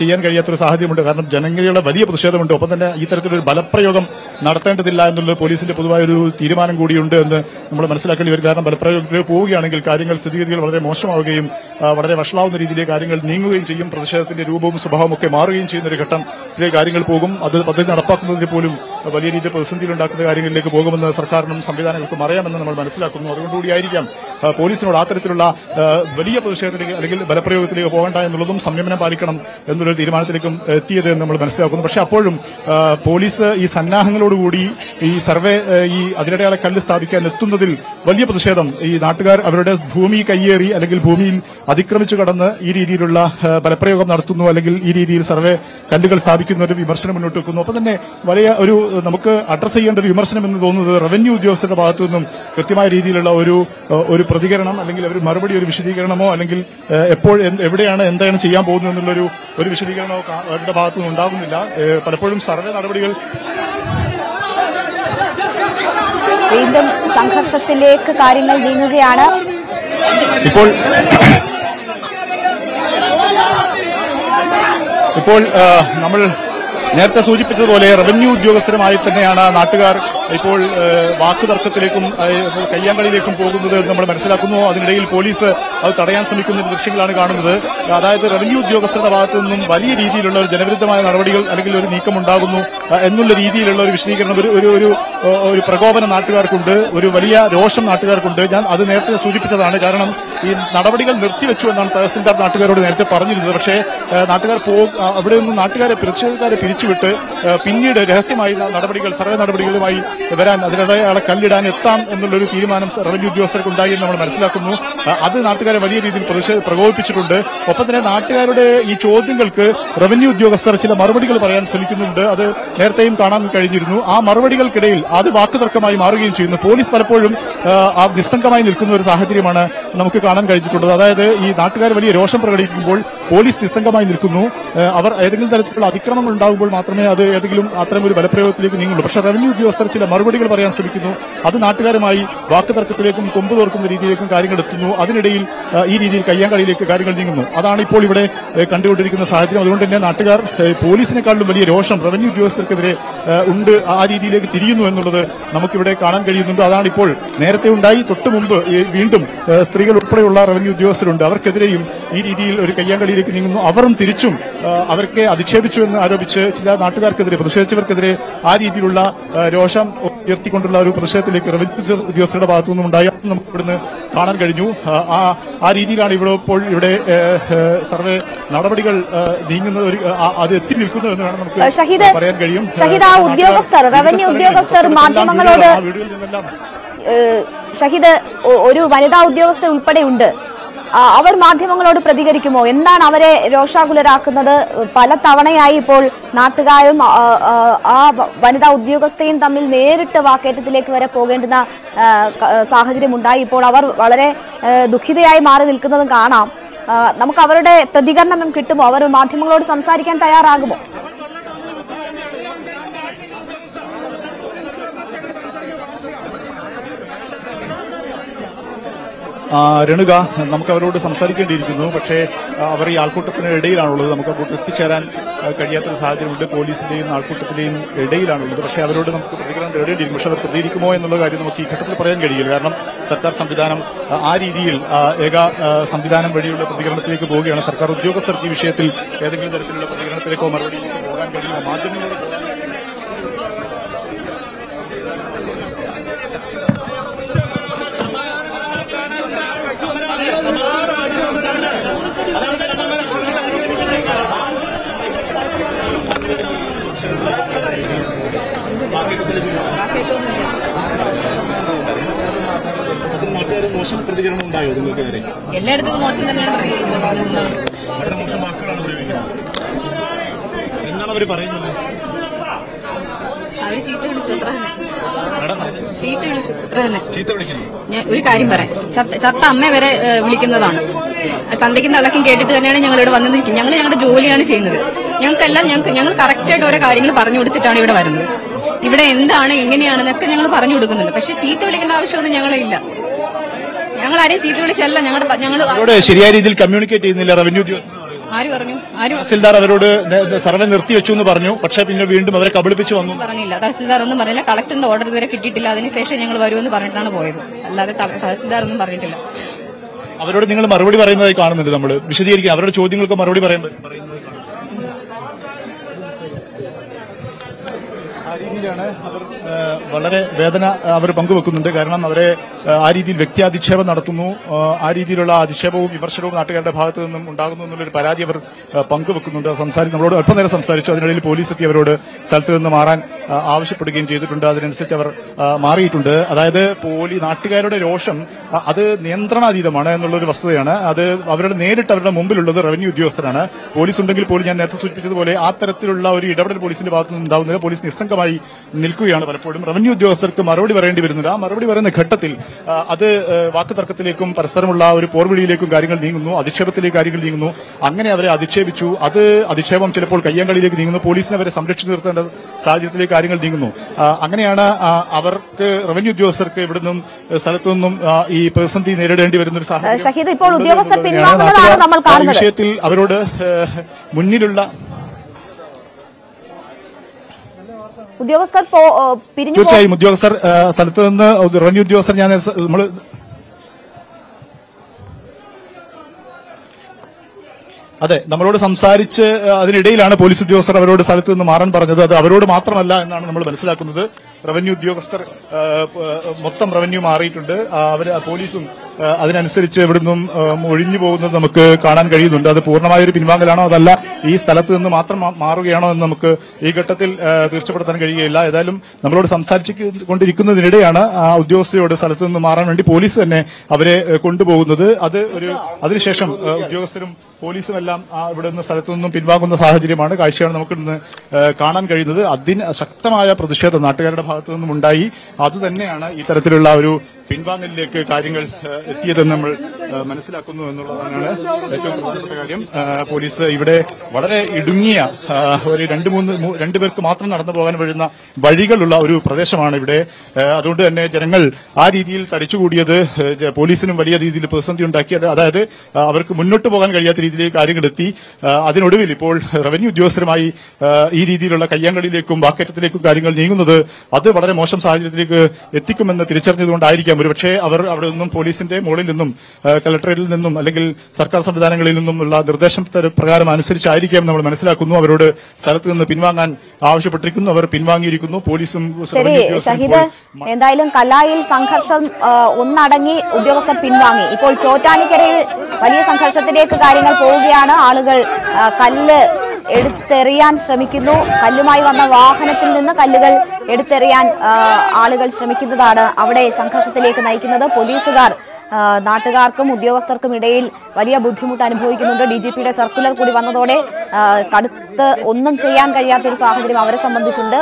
ചെയ്യാൻ കഴിയാത്തൊരു സാഹചര്യമുണ്ട്. കാരണം ജനങ്ങളുടെ വലിയ പ്രതിഷേധമുണ്ട്. ഒപ്പം തന്നെ ഈ തരത്തിലൊരു ബലപ്രയോഗം നടത്തേണ്ടതില്ല എന്നുള്ള പോലീസിന്റെ പൊതുവായൊരു തീരുമാനം കൂടിയുണ്ട് എന്ന് നമ്മൾ മനസ്സിലാക്കേണ്ടി വരും. കാരണം ബലപ്രയോഗത്തിൽ പോവുകയാണെങ്കിൽ സ്ഥിതിഗതികൾ വളരെ മോശമാവുകയും വളരെ വഷളാവുന്ന രീതിയിലേക്ക് കാര്യങ്ങൾ നീങ്ങുകയും ചെയ്യും. പ്രതിഷേധത്തിന്റെ രൂപവും സ്വഭാവവും ഒക്കെ മാറുകയും ചെയ്യുന്ന ഒരു ഘട്ടത്തിലേക്ക് കാര്യങ്ങൾ പോകും. അത് പദ്ധതി നടപ്പാക്കുന്നതിന് പോലും വലിയ രീതിയിൽ പ്രതിസന്ധിയിലുണ്ടാക്കുന്ന കാര്യങ്ങളിലേക്ക് പോകുമെന്ന് സർക്കാരിനും സംവിധാനങ്ങൾക്കും അറിയാമെന്ന് നമ്മൾ മനസ്സിലാക്കുന്നു. അതുകൊണ്ടുകൂടിയായിരിക്കാം പോലീസിനോട് അത്തരത്തിലുള്ള വലിയ പ്രതിഷേധത്തിലേക്ക് അല്ലെങ്കിൽ ബലപ്രയോഗത്തിലേക്ക് പോകേണ്ട എന്നുള്ളതും സംയമനം പാലിക്കണം എന്നുള്ളൊരു തീരുമാനത്തിലേക്കും എത്തിയത് എന്ന് നമ്മൾ മനസ്സിലാക്കുന്നു. പക്ഷെ അപ്പോഴും പോലീസ് ഈ സന്നാഹങ്ങളോടുകൂടി ഈ ഈ അതിനിടെയുള്ള കല്ല് സ്ഥാപിക്കാൻ എത്തുന്നതിൽ വലിയ പ്രതിഷേധം ഈ നാട്ടുകാർ അവരുടെ ഭൂമി കയ്യേറി അല്ലെങ്കിൽ ഭൂമിയിൽ അതിക്രമിച്ചു കടന്ന് ഈ രീതിയിലുള്ള ബലപ്രയോഗം നടത്തുന്നു, അല്ലെങ്കിൽ ഈ രീതിയിൽ കല്ലുകൾ സ്ഥാപിക്കുന്ന ഒരു വിമർശനം മുന്നോട്ട് വെക്കുന്നു. ഒപ്പം തന്നെ വലിയ നമുക്ക് അഡ്രസ് ചെയ്യേണ്ട ഒരു വിമർശനം എന്ന് തോന്നുന്നത് റവന്യൂ ഉദ്യോഗസ്ഥരുടെ ഭാഗത്തു നിന്നും കൃത്യമായ രീതിയിലുള്ള ഒരു പ്രതികരണം അല്ലെങ്കിൽ ഒരു മറുപടി, ഒരു വിശദീകരണമോ അല്ലെങ്കിൽ എപ്പോൾ എവിടെയാണ് എന്താണ് ചെയ്യാൻ പോകുന്നത് എന്നുള്ളൊരു വിശദീകരണമോ അവരുടെ ഭാഗത്തു നിന്നും ഉണ്ടാകുന്നില്ല. പലപ്പോഴും സർവേ നടപടികൾ വീണ്ടും സംഘർഷത്തിലേക്ക് കാര്യങ്ങൾ നീങ്ങുകയാണ്. ഇപ്പോൾ നമ്മൾ നേരത്തെ സൂചിപ്പിച്ചതുപോലെ റവന്യൂ ഉദ്യോഗസ്ഥരുമായി തന്നെയാണ് നാട്ടുകാർ ഇപ്പോൾ വാക്കുതർക്കത്തിലേക്കും കയ്യാങ്കളിയിലേക്കും പോകുന്നത് എന്ന് നമ്മൾ മനസ്സിലാക്കുന്നു. അതിനിടയിൽ പോലീസ് അത് തടയാൻ ശ്രമിക്കുന്ന ദൃശ്യങ്ങളാണ് കാണുന്നത്. അതായത് റവന്യൂ ഉദ്യോഗസ്ഥരുടെ ഭാഗത്തു നിന്നും വലിയ രീതിയിലുള്ള ഒരു ജനവിരുദ്ധമായ നടപടികൾ അല്ലെങ്കിൽ ഒരു നീക്കം ഉണ്ടാകുന്നു എന്നുള്ള രീതിയിലുള്ള ഒരു വിശദീകരണം, ഒരു പ്രകോപനം നാട്ടുകാർക്കുണ്ട്, ഒരു വലിയ രോഷം നാട്ടുകാർക്കുണ്ട്. ഞാൻ അത് നേരത്തെ സൂചിപ്പിച്ചതാണ്. കാരണം ഈ നടപടികൾ നിർത്തിവെച്ചു എന്നാണ് തഹസിൽദാർ നാട്ടുകാരോട് നേരത്തെ പറഞ്ഞിരുന്നത്. പക്ഷേ നാട്ടുകാർ അവിടെ നിന്നും പ്രതിഷേധക്കാരെ പിരിച്ചുവിട്ട് പിന്നീട് രഹസ്യമായി സർവേ നടപടികളുമായി വരാൻ, അതിനിടെ കല്ലിടാൻ എത്താം എന്നുള്ളൊരു തീരുമാനം റവന്യൂ ഉദ്യോഗസ്ഥർക്ക് ഉണ്ടായി എന്ന് നമ്മൾ മനസ്സിലാക്കുന്നു. അത് നാട്ടുകാരെ വലിയ രീതിയിൽ പ്രകോപിപ്പിച്ചിട്ടുണ്ട്. ഒപ്പം തന്നെ നാട്ടുകാരുടെ ഈ ചോദ്യങ്ങൾക്ക് റവന്യൂ ഉദ്യോഗസ്ഥർ ചില മറുപടികൾ പറയാൻ ശ്രമിക്കുന്നുണ്ട്. അത് നേരത്തെയും കാണാൻ കഴിഞ്ഞിരുന്നു. ആ മറുപടികൾക്കിടയിൽ അത് വാക്കുതർക്കമായി മാറുകയും ചെയ്യുന്നു. പോലീസ് പലപ്പോഴും നിസ്സംഗമായി നിൽക്കുന്ന ഒരു സാഹചര്യമാണ് നമുക്ക് കാണാൻ കഴിഞ്ഞിട്ടുള്ളത്. അതായത് ഈ നാട്ടുകാർ വലിയ രോഷം പ്രകടിപ്പിക്കുമ്പോൾ പോലീസ് നിസ്സംഗമായി നിൽക്കുന്നു. അവർ ഏതെങ്കിലും തരത്തിലുള്ള അതിക്രമങ്ങൾ ഉണ്ടാകുമ്പോൾ മാത്രമേ അത് ഏതെങ്കിലും അത്തരമൊരു ബലപ്രയോഗത്തിലേക്ക് നീങ്ങുള്ളൂ. പക്ഷേ റവന്യൂ ഉദ്യോഗസ്ഥർ ചില മറുപടികൾ പറയാൻ ശ്രമിക്കുന്നു. അത് നാട്ടുകാരുമായി വാക്കുതർക്കത്തിലേക്കും കൊമ്പ് തോർക്കുന്ന രീതിയിലേക്കും കാര്യങ്ങൾ എത്തുന്നു. അതിനിടയിൽ ഈ രീതിയിൽ കയ്യാങ്കളിയിലേക്ക് കാര്യങ്ങൾ നീങ്ങുന്നു. അതാണ് ഇപ്പോൾ ഇവിടെ കണ്ടുകൊണ്ടിരിക്കുന്ന സാഹചര്യം. അതുകൊണ്ട് തന്നെ നാട്ടുകാർ പോലീസിനെക്കാളും വലിയ രോഷം റവന്യൂ ഉദ്യോഗസ്ഥർക്കെതിരെ ഉണ്ട്, ആ രീതിയിലേക്ക് തിരിയുന്നു എന്നുള്ളത് നമുക്കിവിടെ കാണാൻ കഴിയുന്നുണ്ട്. അതാണ് ഇപ്പോൾ നേരത്തെ ഉണ്ടായി. തൊട്ടു മുമ്പ് വീണ്ടും സ്ത്രീകൾ ഉൾപ്പെടെയുള്ള റവന്യൂ ഉദ്യോഗസ്ഥരുണ്ട്. അവർക്കെതിരെയും ഈ രീതിയിൽ ഒരു കയ്യാങ്കളിയിലേക്ക് നീങ്ങുന്നു. അവരും തിരിച്ചും അവർക്ക് അധിക്ഷേപിച്ചു എന്ന് ആരോപിച്ച് ചില നാട്ടുകാർക്കെതിരെ പ്രതിഷേധിച്ചവർക്കെതിരെ ആ രീതിയിലുള്ള രോഷം ഉയർത്തിക്കൊണ്ടുള്ള ഒരു പ്രതിഷേധത്തിലേക്ക് റവന്യൂ ഉദ്യോഗസ്ഥരുടെ ഭാഗത്തുനിന്നും ഉണ്ടായ നമുക്ക് ഇവിടുന്ന് കാണാൻ കഴിഞ്ഞു. ആ രീതിയിലാണ് ഇവിടെ സർവേ നടപടികൾ നീങ്ങുന്നത്, അത് എത്തി നിൽക്കുന്നു എന്ന് വേണം നമുക്ക് പറയാൻ കഴിയും. ഉദ്യോഗസ്ഥർ, റവന്യൂ ഉദ്യോഗസ്ഥർ മാധ്യമങ്ങളോട്, ഷഹീദ്, ഒരു വനിതാ ഉദ്യോഗസ്ഥർ ഉൾപ്പെടെയുണ്ട്, അവർ മാധ്യമങ്ങളോട് പ്രതികരിക്കുമോ? എന്താണ് അവരെ രോഷാകുലരാക്കുന്നത്? പല തവണയായി ഇപ്പോൾ നാട്ടുകാരും ആ വനിതാ ഉദ്യോഗസ്ഥയും തമ്മിൽ നേരിട്ട് വാക്കേറ്റത്തിലേക്ക് വരെ പോകേണ്ടുന്ന സാഹചര്യമുണ്ടായി. ഇപ്പോൾ അവർ വളരെ ദുഃഖിതയായി മാറി നിൽക്കുന്നതും കാണാം. നമുക്ക് അവരുടെ പ്രതികരണം കിട്ടുമോ? അവർ മാധ്യമങ്ങളോട് സംസാരിക്കാൻ തയ്യാറാകുമോ? രേണുക, നമുക്ക് അവരോട് സംസാരിക്കേണ്ടിയിരിക്കുന്നു. പക്ഷേ അവർ ഈ ആൾക്കൂട്ടത്തിന് ഇടയിലാണുള്ളത്. നമുക്ക് അങ്ങോട്ട് എത്തിച്ചേരാൻ കഴിയാത്തൊരു സാഹചര്യമുണ്ട്. പോലീസിന്റെയും ആൾക്കൂട്ടത്തിന്റെയും ഇടയിലാണുള്ളത്. പക്ഷേ അവരോട് നമുക്ക് പ്രതികരണം തേടേണ്ടിയിരിക്കും. പക്ഷെ അവർ പ്രതികരിക്കുമോ എന്നുള്ള കാര്യം നമുക്ക് ഈ ഘട്ടത്തിൽ പറയാൻ കഴിയില്ല. കാരണം സർക്കാർ സംവിധാനം ആ രീതിയിൽ ഏക സംവിധാനം വഴിയുള്ള പ്രതികരണത്തിലേക്ക് പോവുകയാണ്. സർക്കാർ ഉദ്യോഗസ്ഥർക്ക് ഈ വിഷയത്തിൽ ഏതെങ്കിലും തരത്തിലുള്ള പ്രതികരണത്തിലേക്കോ മറുപടിയിലേക്കോ പോകാൻ കഴിയില്ല. മാധ്യമങ്ങളോട് മോശം പ്രതികരണം ഉണ്ടായോ നിങ്ങൾക്കെതിരെ? എല്ലായിടത്തും മോശം തന്നെയാണ് പ്രതികരിക്കുന്നത്. എന്താണ് അവർ പറയുന്നത്? അവര് ചീത്ത വിളിച്ചു അത്ര ഞാൻ ഒരു കാര്യം പറയാം. ചത്ത അമ്മ വരെ വിളിക്കുന്നതാണ്. തന്തയ്ക്കും തള്ളക്കും കേട്ടിട്ട് തന്നെയാണ് ഞങ്ങൾ ഇവിടെ വന്നു നിൽക്കുന്നത്. ഞങ്ങൾ ഞങ്ങളുടെ ജോലിയാണ് ചെയ്യുന്നത്. ഞങ്ങൾ കറക്റ്റായിട്ട് ഓരോ കാര്യങ്ങൾ പറഞ്ഞു കൊടുത്തിട്ടാണ് ഇവിടെ വരുന്നത്. ഇവിടെ എന്താണ് എങ്ങനെയാണെന്നൊക്കെ ഞങ്ങൾ പറഞ്ഞു കൊടുക്കുന്നുണ്ട്. പക്ഷെ ചീത്ത വിളിക്കേണ്ട ആവശ്യമൊന്നും ഞങ്ങളില്ല. ഞങ്ങൾ ആരെയും ചീത്ത വിളിച്ചല്ല. ഞങ്ങൾ ശരിയായ രീതിയിൽ കമ്മ്യൂണിക്കേറ്റ് ചെയ്യുന്നില്ല റവന്യൂ ഉദ്യോഗസ്ഥർ. ആര് പറഞ്ഞു? തഹസിൽദാർ അവരോട് സർവേ നിർത്തിവെച്ചു എന്ന് പറഞ്ഞു. പക്ഷേ പിന്നെ വീണ്ടും അവരെ കബളിപ്പിച്ചു വന്നു പറഞ്ഞില്ല. തഹസിൽദാർ ഒന്നും പറഞ്ഞില്ല. കളക്ടറിന്റെ ഓർഡർ ഇതുവരെ കിട്ടിയിട്ടില്ല. അതിനുശേഷം ഞങ്ങൾ വരുമെന്ന് പറഞ്ഞിട്ടാണ് പോയത്. അല്ലാതെ തഹസിൽദാർ ഒന്നും പറഞ്ഞിട്ടില്ല. അവരോട് നിങ്ങൾ മറുപടി പറയുന്നതായി കാണുന്നുണ്ട്. നമ്മൾ വിശദീകരിക്കുക, അവരുടെ ചോദ്യങ്ങൾക്ക് മറുപടി പറയുന്നത് ആ രീതിയിലാണ്. അവർ വളരെ വേദന അവർ പങ്കുവെക്കുന്നുണ്ട്. കാരണം അവരെ ആ രീതിയിൽ വ്യക്തിയാധിക്ഷേപം നടത്തുന്നു. ആ രീതിയിലുള്ള അധിക്ഷേപവും വിമർശനവും നാട്ടുകാരുടെ ഭാഗത്തു നിന്നും ഉണ്ടാകുന്നു എന്നുള്ളൊരു പരാതി അവർ പങ്കുവെക്കുന്നുണ്ട്. നമ്മളോട് അല്പനേരം സംസാരിച്ചു. അതിനിടയിൽ പോലീസ് എത്തി അവരോട് സ്ഥലത്ത് നിന്ന് മാറാൻ ആവശ്യപ്പെടുകയും ചെയ്തിട്ടുണ്ട്. അതിനനുസരിച്ച് അവർ മാറിയിട്ടുണ്ട്. അതായത് നാട്ടുകാരുടെ രോഷം അത് നിയന്ത്രണാതീതമാണ് എന്നുള്ളൊരു വസ്തുതയാണ്. അത് നേരിട്ട് അവരുടെ മുമ്പിലുള്ളത് റവന്യൂ ഉദ്യോഗസ്ഥരാണ്. പോലീസ് ഉണ്ടെങ്കിൽ പോലും ഞാൻ നേരത്തെ സൂചിപ്പിച്ചതുപോലെ ആ തരത്തിലുള്ള ഒരു ഇടപെടൽ പോലീസിന്റെ ഭാഗത്തു നിന്ന് ഉണ്ടാകുന്നില്ല. പോലീസ് നിസ്സംഗമായി നിൽക്കുകയാണ്. പലപ്പോഴും റവന്യൂ ഉദ്യോഗസ്ഥർക്ക് മറുപടി പറയേണ്ടി വരുന്നുണ്ട്. ആ മറുപടി പറയുന്ന ഘട്ടത്തിൽ അത് വാക്കുതർക്കത്തിലേക്കും പരസ്പരമുള്ള ഒരു പോർവിളിയിലേക്കും കാര്യങ്ങൾ നീങ്ങുന്നു. അധിക്ഷേപത്തിലേക്ക് കാര്യങ്ങൾ നീങ്ങുന്നു. അങ്ങനെ അവരെ അധിക്ഷേപിച്ചു. അത് അധിക്ഷേപം ചിലപ്പോൾ കയ്യാങ്കളിയിലേക്ക് നീങ്ങുന്നു. പോലീസിനെ അവരെ സംരക്ഷിച്ചു നിർത്തേണ്ട സാഹചര്യത്തിലേക്ക് കാര്യങ്ങൾ നീങ്ങുന്നു. അങ്ങനെയാണ് അവർക്ക് റവന്യൂ ഉദ്യോഗസ്ഥർക്ക് ഇവിടുന്നും സ്ഥലത്തു നിന്നും ഈ പ്രതിസന്ധി നേരിടേണ്ടി വരുന്ന ഒരു സാഹചര്യം. ഇപ്പോൾ ഉദ്യോഗസ്ഥർ പിൻവാങ്ങുന്നതാണ് നമ്മൾ കാണുന്നത്. വിഷയത്തിൽ അവരോട് മുന്നിലുള്ള ഉദ്യോഗസ്ഥർ തീർച്ചയായും ഉദ്യോഗസ്ഥർ സ്ഥലത്ത് നിന്ന് റവന്യൂ ഉദ്യോഗസ്ഥർ നമ്മളോട് സംസാരിച്ച് അതിനിടയിലാണ് പോലീസ് ഉദ്യോഗസ്ഥർ അവരോട് സ്ഥലത്ത് നിന്ന് മാറാൻ പറഞ്ഞത്. അത് അവരോട് മാത്രമല്ല എന്നാണ് നമ്മൾ മനസ്സിലാക്കുന്നത്. റവന്യൂ ഉദ്യോഗസ്ഥർ മൊത്തം റവന്യൂ മാറിയിട്ടുണ്ട്. പോലീസും അതിനനുസരിച്ച് ഇവിടുന്നും ഒഴിഞ്ഞു പോകുന്നത് നമുക്ക് കാണാൻ കഴിയുന്നുണ്ട്. അത് പൂർണ്ണമായൊരു പിൻവാങ്ങലാണോ അതല്ല ഈ സ്ഥലത്ത് നിന്ന് മാത്രം മാറുകയാണോ എന്ന് നമുക്ക് ഈ ഘട്ടത്തിൽ തീർച്ചപ്പെടുത്താൻ കഴിയുകയില്ല. ഏതായാലും നമ്മളോട് സംസാരിച്ചുകൊണ്ടിരിക്കുന്നതിനിടെയാണ് ആ ഉദ്യോഗസ്ഥരോട് സ്ഥലത്ത് നിന്ന് മാറാൻ വേണ്ടി പോലീസ് തന്നെ അവരെ കൊണ്ടുപോകുന്നത്. അതിനുശേഷം ഉദ്യോഗസ്ഥരും പോലീസും എല്ലാം ഇവിടെ നിന്ന് സ്ഥലത്തു നിന്നും പിൻവാങ്ങുന്ന സാഹചര്യമാണ്, കാഴ്ചയാണ് നമുക്ക് ഇന്ന് കാണാൻ കഴിയുന്നത്. അതിന് ശക്തമായ പ്രതിഷേധം നാട്ടുകാരുടെ ഭാഗത്തു നിന്നും ഉണ്ടായി. അതുതന്നെയാണ് ഈ തരത്തിലുള്ള ഒരു പിൻവാങ്ങലിലേക്ക് കാര്യങ്ങൾ എത്തിയതെന്ന് നമ്മൾ മനസ്സിലാക്കുന്നു എന്നുള്ളതാണ് ഏറ്റവും പ്രധാനപ്പെട്ട കാര്യം. പോലീസ് ഇവിടെ വളരെ ഇടുങ്ങിയ ഒരു രണ്ടുപേർക്ക് മാത്രം നടന്നു പോകാൻ കഴിയുന്ന വഴികളുള്ള ഒരു പ്രദേശമാണ് ഇവിടെ. അതുകൊണ്ട് തന്നെ ജനങ്ങൾ ആ രീതിയിൽ തടിച്ചുകൂടിയത് പോലീസിനും വലിയ രീതിയിൽ പ്രതിസന്ധി ഉണ്ടാക്കിയത്. അതായത് അവർക്ക് മുന്നോട്ട് പോകാൻ കഴിയാത്ത രീതിയിലേക്ക് കാര്യങ്ങൾ എത്തി. അതിനൊടുവിൽ ഇപ്പോൾ റവന്യൂ ഉദ്യോഗസ്ഥരുമായി ഈ രീതിയിലുള്ള കയ്യാങ്കളിയിലേക്കും വാക്കേറ്റത്തിലേക്കും കാര്യങ്ങൾ നീങ്ങുന്നത് അത് അത് വളരെ മോശം സാഹചര്യത്തിലേക്ക് എത്തിക്കുമെന്ന് തിരിച്ചറിഞ്ഞതുകൊണ്ടായിരിക്കാം ഒരുപക്ഷെ അവർ അവിടെ നിന്നും പോലീസിന്റെ മുകളിൽ നിന്നും കലക്ടറേറ്റിൽ നിന്നും അല്ലെങ്കിൽ സർക്കാർ സംവിധാനങ്ങളിൽ നിന്നുമുള്ള നിർദ്ദേശം പ്രകാരം അനുസരിച്ചായിരിക്കാം നമ്മൾ മനസ്സിലാക്കുന്നു. അവരോട് സ്ഥലത്ത് നിന്ന് പിൻവാങ്ങാൻ ആവശ്യപ്പെട്ടിരിക്കുന്നു. അവർ പിൻവാങ്ങിയിരിക്കുന്നു. പോലീസും ഷഹീദ്, എന്തായാലും കല്ലായിൽ സംഘർഷം ഒന്നടങ്ങി ഉദ്യോഗസ്ഥർ പിൻവാങ്ങി. ഇപ്പോൾ ചോറ്റാനിക്കരയിൽ വലിയ സംഘർഷത്തിലേക്ക് കാര്യങ്ങൾ പോവുകയാണ്. ആളുകൾ കല്ല് എടുത്തെറിയാൻ ശ്രമിക്കുന്നു. കല്ലുമായി വന്ന വാഹനത്തിൽ നിന്ന് കല്ലുകൾ എടുത്തെറിയാൻ ആളുകൾ ശ്രമിക്കുന്നതാണ് അവിടെ സംഘർഷത്തിലേക്ക് നയിക്കുന്നത്. പോലീസുകാർ നാട്ടുകാർക്കും ഉദ്യോഗസ്ഥർക്കും ഇടയിൽ വലിയ ബുദ്ധിമുട്ട് അനുഭവിക്കുന്നുണ്ട്. DGPയുടെ സർക്കുലർ കൂടി വന്നതോടെ കടുത്ത് ഒന്നും ചെയ്യാൻ കഴിയാത്തൊരു സാഹചര്യം അവരെ സംബന്ധിച്ചുണ്ട്.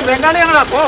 ബംഗാളിയാണോ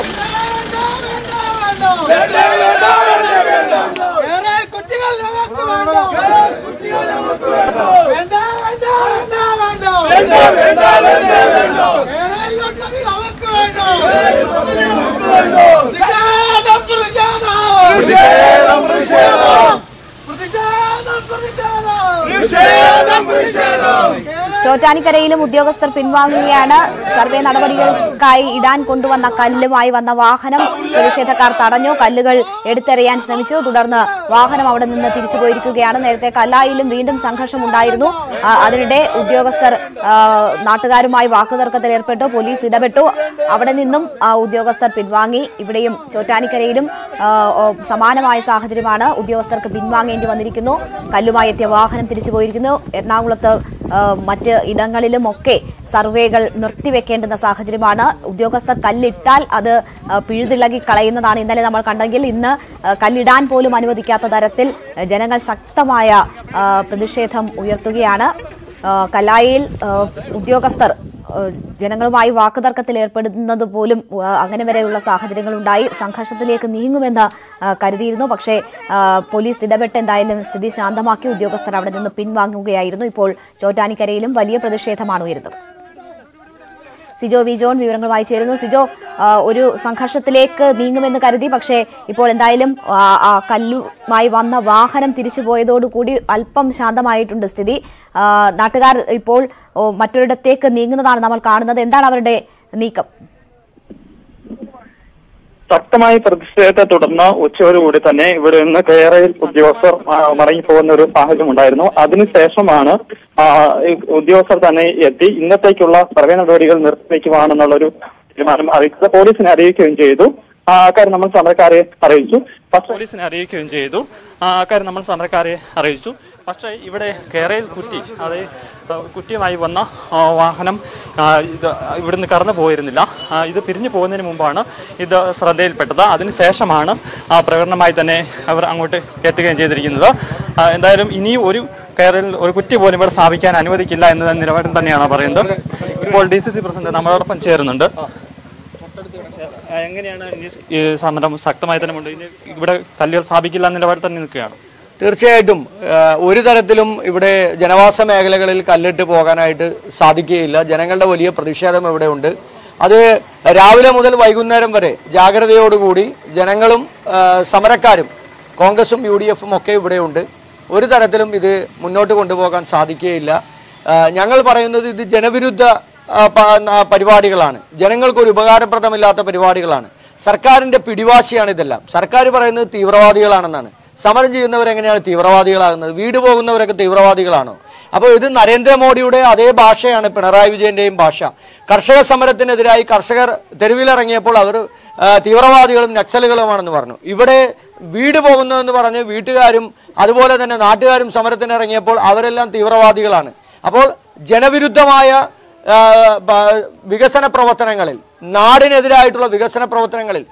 ചോറ്റാനിക്കരയിലും ഉദ്യോഗസ്ഥർ പിൻവാങ്ങുകയാണ്. സർവേ നടപടികൾക്കായി ഇടാൻ കൊണ്ടുവന്ന കല്ലുമായി വന്ന വാഹനം പ്രതിഷേധക്കാർ തടഞ്ഞു. കല്ലുകൾ എടുത്തെറിയാൻ ശ്രമിച്ചു. തുടർന്ന് വാഹനം അവിടെ നിന്ന് തിരിച്ചു പോയിരിക്കുകയാണ്. നേരത്തെ കല്ലായിലും വീണ്ടും സംഘർഷമുണ്ടായിരുന്നു. അതിനിടെ ഉദ്യോഗസ്ഥർ നാട്ടുകാരുമായി വാക്കുതർക്കത്തിൽ ഏർപ്പെട്ടു. പോലീസ് ഇടപെട്ടു. അവിടെ നിന്നും ഉദ്യോഗസ്ഥർ പിൻവാങ്ങി. ഇവിടെയും ചോറ്റാനിക്കരയിലും സമാനമായ സാഹചര്യമാണ്. ഉദ്യോഗസ്ഥർക്ക് പിൻവാങ്ങേണ്ടി വന്നിരിക്കുന്നു. കല്ലുമായി എത്തിയ വാഹനം തിരിച്ചു പോയിരിക്കുന്നു. എറണാകുളത്ത് മറ്റ് ഇടങ്ങളിലുമൊക്കെ സർവേകൾ നിർത്തിവെക്കേണ്ടുന്ന സാഹചര്യമാണ്. ഉദ്യോഗസ്ഥർ കല്ലിട്ടാൽ അത് പിഴുതിളകി കളയുന്നതാണ് ഇന്നലെ നമ്മൾ കണ്ടെങ്കിൽ ഇന്ന് കല്ലിടാൻ പോലും അനുവദിക്കാത്ത തരത്തിൽ ജനങ്ങൾ ശക്തമായ പ്രതിഷേധം ഉയർത്തുകയാണ്. കല്ലായിൽ ഉദ്യോഗസ്ഥർ ജനങ്ങളുമായി വാക്കുതർക്കത്തിൽ ഏർപ്പെടുന്നത് പോലും അങ്ങനെ വരെയുള്ള സാഹചര്യങ്ങളുണ്ടായി. സംഘർഷത്തിലേക്ക് നീങ്ങുമെന്ന് കരുതിയിരുന്നു. പക്ഷേ പോലീസ് ഇടപെട്ട് എന്തായാലും സ്ഥിതി ശാന്തമാക്കി. ഉദ്യോഗസ്ഥർ അവിടെ നിന്ന് പിൻവാങ്ങുകയായിരുന്നു. ഇപ്പോൾ ചോറ്റാനിക്കരയിലും വലിയ പ്രതിഷേധമാണ് ഉയരുന്നത്. സിജോ വി ജോൺ വിവരങ്ങളുമായി ചേരുന്നു. സിജോ, ഒരു സംഘർഷത്തിലേക്ക് നീങ്ങുമെന്ന് കരുതി, പക്ഷേ ഇപ്പോൾ എന്തായാലും കല്ലുമായി വന്ന വാഹനം തിരിച്ചു പോയതോടുകൂടി അല്പം ശാന്തമായിട്ടുണ്ട് സ്ഥിതി. നാട്ടുകാർ ഇപ്പോൾ മറ്റൊരിടത്തേക്ക് നീങ്ങുന്നതാണ് നമ്മൾ കാണുന്നത്. എന്താണ് അവരുടെ നീക്കം? ശക്തമായ പ്രതിഷേധത്തെ തുടർന്ന് ഉച്ചയോടുകൂടി തന്നെ ഇവിടെ നിന്ന് കയറയിൽ ഉദ്യോഗസ്ഥർ മടങ്ങിപ്പോകുന്ന ഒരു സാഹചര്യം ഉണ്ടായിരുന്നു. അതിനുശേഷമാണ് ഉദ്യോഗസ്ഥർ തന്നെ എത്തി ഇന്നത്തേക്കുള്ള സർവേ നടപടികൾ നിർത്തിവെക്കുവാണെന്നുള്ളൊരു തീരുമാനം അറിയിച്ചത്. പോലീസിനെ അറിയിക്കുകയും ചെയ്തു. അക്കാര്യം നമ്മൾ സമരക്കാരെ അറിയിച്ചു. പക്ഷേ ഇവിടെ കേരയിൽ കുറ്റി, അതായത് കുറ്റിയുമായി വന്ന വാഹനം ഇവിടുന്ന് കടന്നു പോയിരുന്നില്ല. ഇത് പിരിഞ്ഞു പോകുന്നതിന് മുമ്പാണ് ഇത് ശ്രദ്ധയിൽപ്പെട്ടത്. അതിനുശേഷമാണ് പ്രകടനമായി തന്നെ അവർ അങ്ങോട്ട് എത്തുകയും ചെയ്തിരിക്കുന്നത്. എന്തായാലും ഇനി ഒരു കേരളത്തിൽ ഒരു കുറ്റി പോലും ഇവിടെ സ്ഥാപിക്കാൻ അനുവദിക്കില്ല എന്ന നിലപാടിൽ തന്നെയാണ് പറയുന്നത്. ഇപ്പോൾ DCC പ്രസിഡന്റ് നമ്മളോടൊപ്പം ചേരുന്നുണ്ട്. എങ്ങനെയാണ് ഈ സമരം ശക്തമായി തന്നെ ഉണ്ട്? ഇവിടെ കല്ലുകൾ സ്ഥാപിക്കില്ല എന്ന നിലപാടിൽ തന്നെ നിൽക്കുകയാണ്. തീർച്ചയായിട്ടും ഒരു തരത്തിലും ഇവിടെ ജനവാസ മേഖലകളിൽ കല്ലിട്ട് പോകാനായിട്ട് സാധിക്കുകയില്ല. ജനങ്ങളുടെ വലിയ പ്രതിഷേധം ഇവിടെ ഉണ്ട്. അത് രാവിലെ മുതൽ വൈകുന്നേരം വരെ ജാഗ്രതയോടുകൂടി ജനങ്ങളും സമരക്കാരും കോൺഗ്രസും UDF-ഉം ഒക്കെ ഇവിടെയുണ്ട്. ഒരു തരത്തിലും ഇത് മുന്നോട്ട് കൊണ്ടുപോകാൻ സാധിക്കുകയില്ല. ഞങ്ങൾ പറയുന്നത് ഇത് ജനവിരുദ്ധ പരിപാടികളാണ്, ജനങ്ങൾക്കൊരു ഉപകാരപ്രദമില്ലാത്ത പരിപാടികളാണ്. സർക്കാരിന്റെ പിടിവാശിയാണ് ഇതെല്ലാം. സർക്കാർ പറയുന്നത് തീവ്രവാദികളാണെന്നാണ്. സമരം ചെയ്യുന്നവരെങ്ങനെയാണ് തീവ്രവാദികളാകുന്നത്? വീട് പോകുന്നവരൊക്കെ തീവ്രവാദികളാണോ? അപ്പോൾ ഇത് നരേന്ദ്രമോദിയുടെ അതേ ഭാഷയാണ് പിണറായി വിജയന്റെയും ഭാഷ. കർഷക സമരത്തിനെതിരായി കർഷകർ തെരുവിലിറങ്ങിയപ്പോൾ അവർ തീവ്രവാദികളും നക്സലുകളുമാണെന്ന് പറഞ്ഞു. ഇവിടെ വീട് പോകുന്നതെന്ന് പറഞ്ഞ് വീട്ടുകാരും അതുപോലെ തന്നെ നാട്ടുകാരും സമരത്തിനിറങ്ങിയപ്പോൾ അവരെല്ലാം തീവ്രവാദികളാണ്. അപ്പോൾ ജനവിരുദ്ധമായ വികസന പ്രവർത്തനങ്ങളിൽ, നാടിനെതിരായിട്ടുള്ള വികസന പ്രവർത്തനങ്ങളിൽ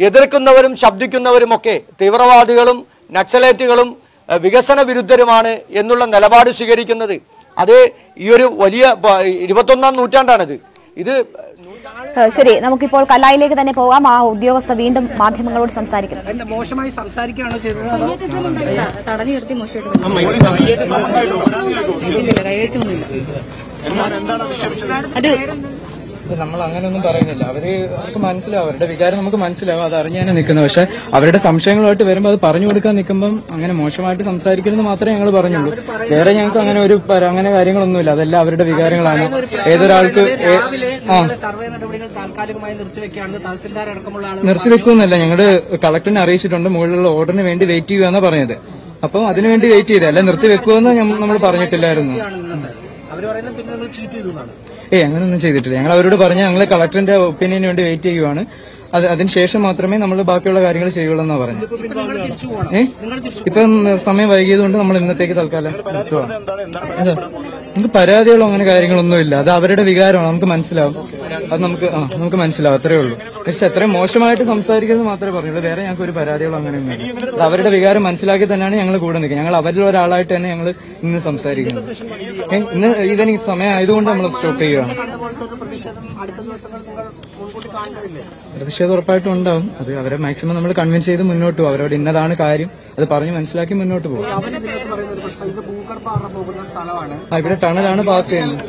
എതിർക്കുന്നവരും ശബ്ദിക്കുന്നവരുമൊക്കെ തീവ്രവാദികളും നക്സലേറ്റുകളും വികസന വിരുദ്ധരുമാണ് എന്നുള്ള നിലപാട് സ്വീകരിക്കുന്നത്. അത് ഈ ഒരു വലിയ 21ാം നൂറ്റാണ്ടാണിത്. ഇത് ശരി, നമുക്കിപ്പോൾ കല്ലായിലേക്ക് തന്നെ പോകാം. ആ ഉദ്യോഗസ്ഥ വീണ്ടും മാധ്യമങ്ങളോട് സംസാരിക്കുന്നു. മോശമായി സംസാരിക്കുകയാണോ ചെയ്തത്? തടഞ്ഞു നിർത്തി മോശമായിട്ട് അത് നമ്മൾ അങ്ങനെയൊന്നും പറയുന്നില്ല. അവർക്ക് മനസ്സിലാവും, അവരുടെ വികാരം നമുക്ക് മനസ്സിലാവും, അത് അറിഞ്ഞാണ് നിൽക്കുന്നത്. പക്ഷെ അവരുടെ സംശയങ്ങളായിട്ട് വരുമ്പോൾ അത് പറഞ്ഞു കൊടുക്കാൻ നിൽക്കുമ്പോൾ അങ്ങനെ മോശമായിട്ട് സംസാരിക്കരുതെന്ന് മാത്രമേ ഞങ്ങൾ പറഞ്ഞുള്ളൂ. വേറെ ഞങ്ങൾക്ക് അങ്ങനെ അങ്ങനെ കാര്യങ്ങളൊന്നുമില്ല. അതെല്ലാം അവരുടെ വികാരങ്ങളാണ്. ഏതൊരാൾക്ക് നിർത്തിവെക്കുമെന്നല്ല, ഞങ്ങള് കളക്ടറിനെ അറിയിച്ചിട്ടുണ്ട്. മുകളിലുള്ള ഓർഡറിന് വേണ്ടി വെയിറ്റ് ചെയ്യുകയെന്നാണ് പറഞ്ഞത്. അപ്പം അതിനുവേണ്ടി വെയിറ്റ് ചെയ്ത്, അല്ല നിർത്തിവെക്കുമെന്ന് നമ്മൾ പറഞ്ഞിട്ടില്ലായിരുന്നു. അങ്ങനെയൊന്നും ചെയ്തിട്ടില്ല. ഞങ്ങൾ അവരോട് പറഞ്ഞ ഞങ്ങൾ കളക്ടറിന്റെ ഒപ്പീനിയന് വേണ്ടി വെയിറ്റ് ചെയ്യുവാണ്. അതിനുശേഷം മാത്രമേ നമ്മൾ ബാക്കിയുള്ള കാര്യങ്ങൾ ചെയ്യുള്ളൂ എന്നാ പറഞ്ഞു. ഇപ്പം സമയം വൈകിയതുകൊണ്ട് നമ്മൾ ഇന്നത്തേക്ക് തൽക്കാലം നിർത്തുവാണ്. നമുക്ക് പരാതികളോ അങ്ങനെ കാര്യങ്ങളൊന്നുമില്ല. അത് അവരുടെ വികാരമാണ്, നമുക്ക് മനസ്സിലാവും. അത് നമുക്ക് മനസ്സിലാവും, അത്രേ ഉള്ളൂ. പക്ഷെ എത്രയും മോശമായിട്ട് സംസാരിക്കുന്നത് മാത്രമേ പറഞ്ഞുള്ളൂ. വേറെ ഞങ്ങൾക്ക് ഒരു പരാതികളോ അങ്ങനെയൊന്നുമില്ല. അത് അവരുടെ വികാരം മനസ്സിലാക്കി തന്നെയാണ് ഞങ്ങൾ കൂടെ നിൽക്കുന്നത്. ഞങ്ങൾ അവരിൽ ഒരാളായിട്ട് തന്നെ ഞങ്ങൾ ഇന്ന് സംസാരിക്കുന്നത്. ഇന്ന് ഈവനിങ് സമയം ആയതുകൊണ്ട് നമ്മൾ സ്റ്റോപ്പ് ചെയ്യുകയാണ്. പ്രതിഷേധം ഉറപ്പായിട്ടും ഉണ്ടാവും. അത് അവരെ മാക്സിമം നമ്മൾ കൺവിൻസ് ചെയ്ത് മുന്നോട്ട് പോകും. അവരോട് ഇന്നതാണ് കാര്യം, അത് പറഞ്ഞ് മനസ്സിലാക്കി മുന്നോട്ട് പോകും. ഇവിടെ ടണലാണ് പാസ് ചെയ്യുന്നത്.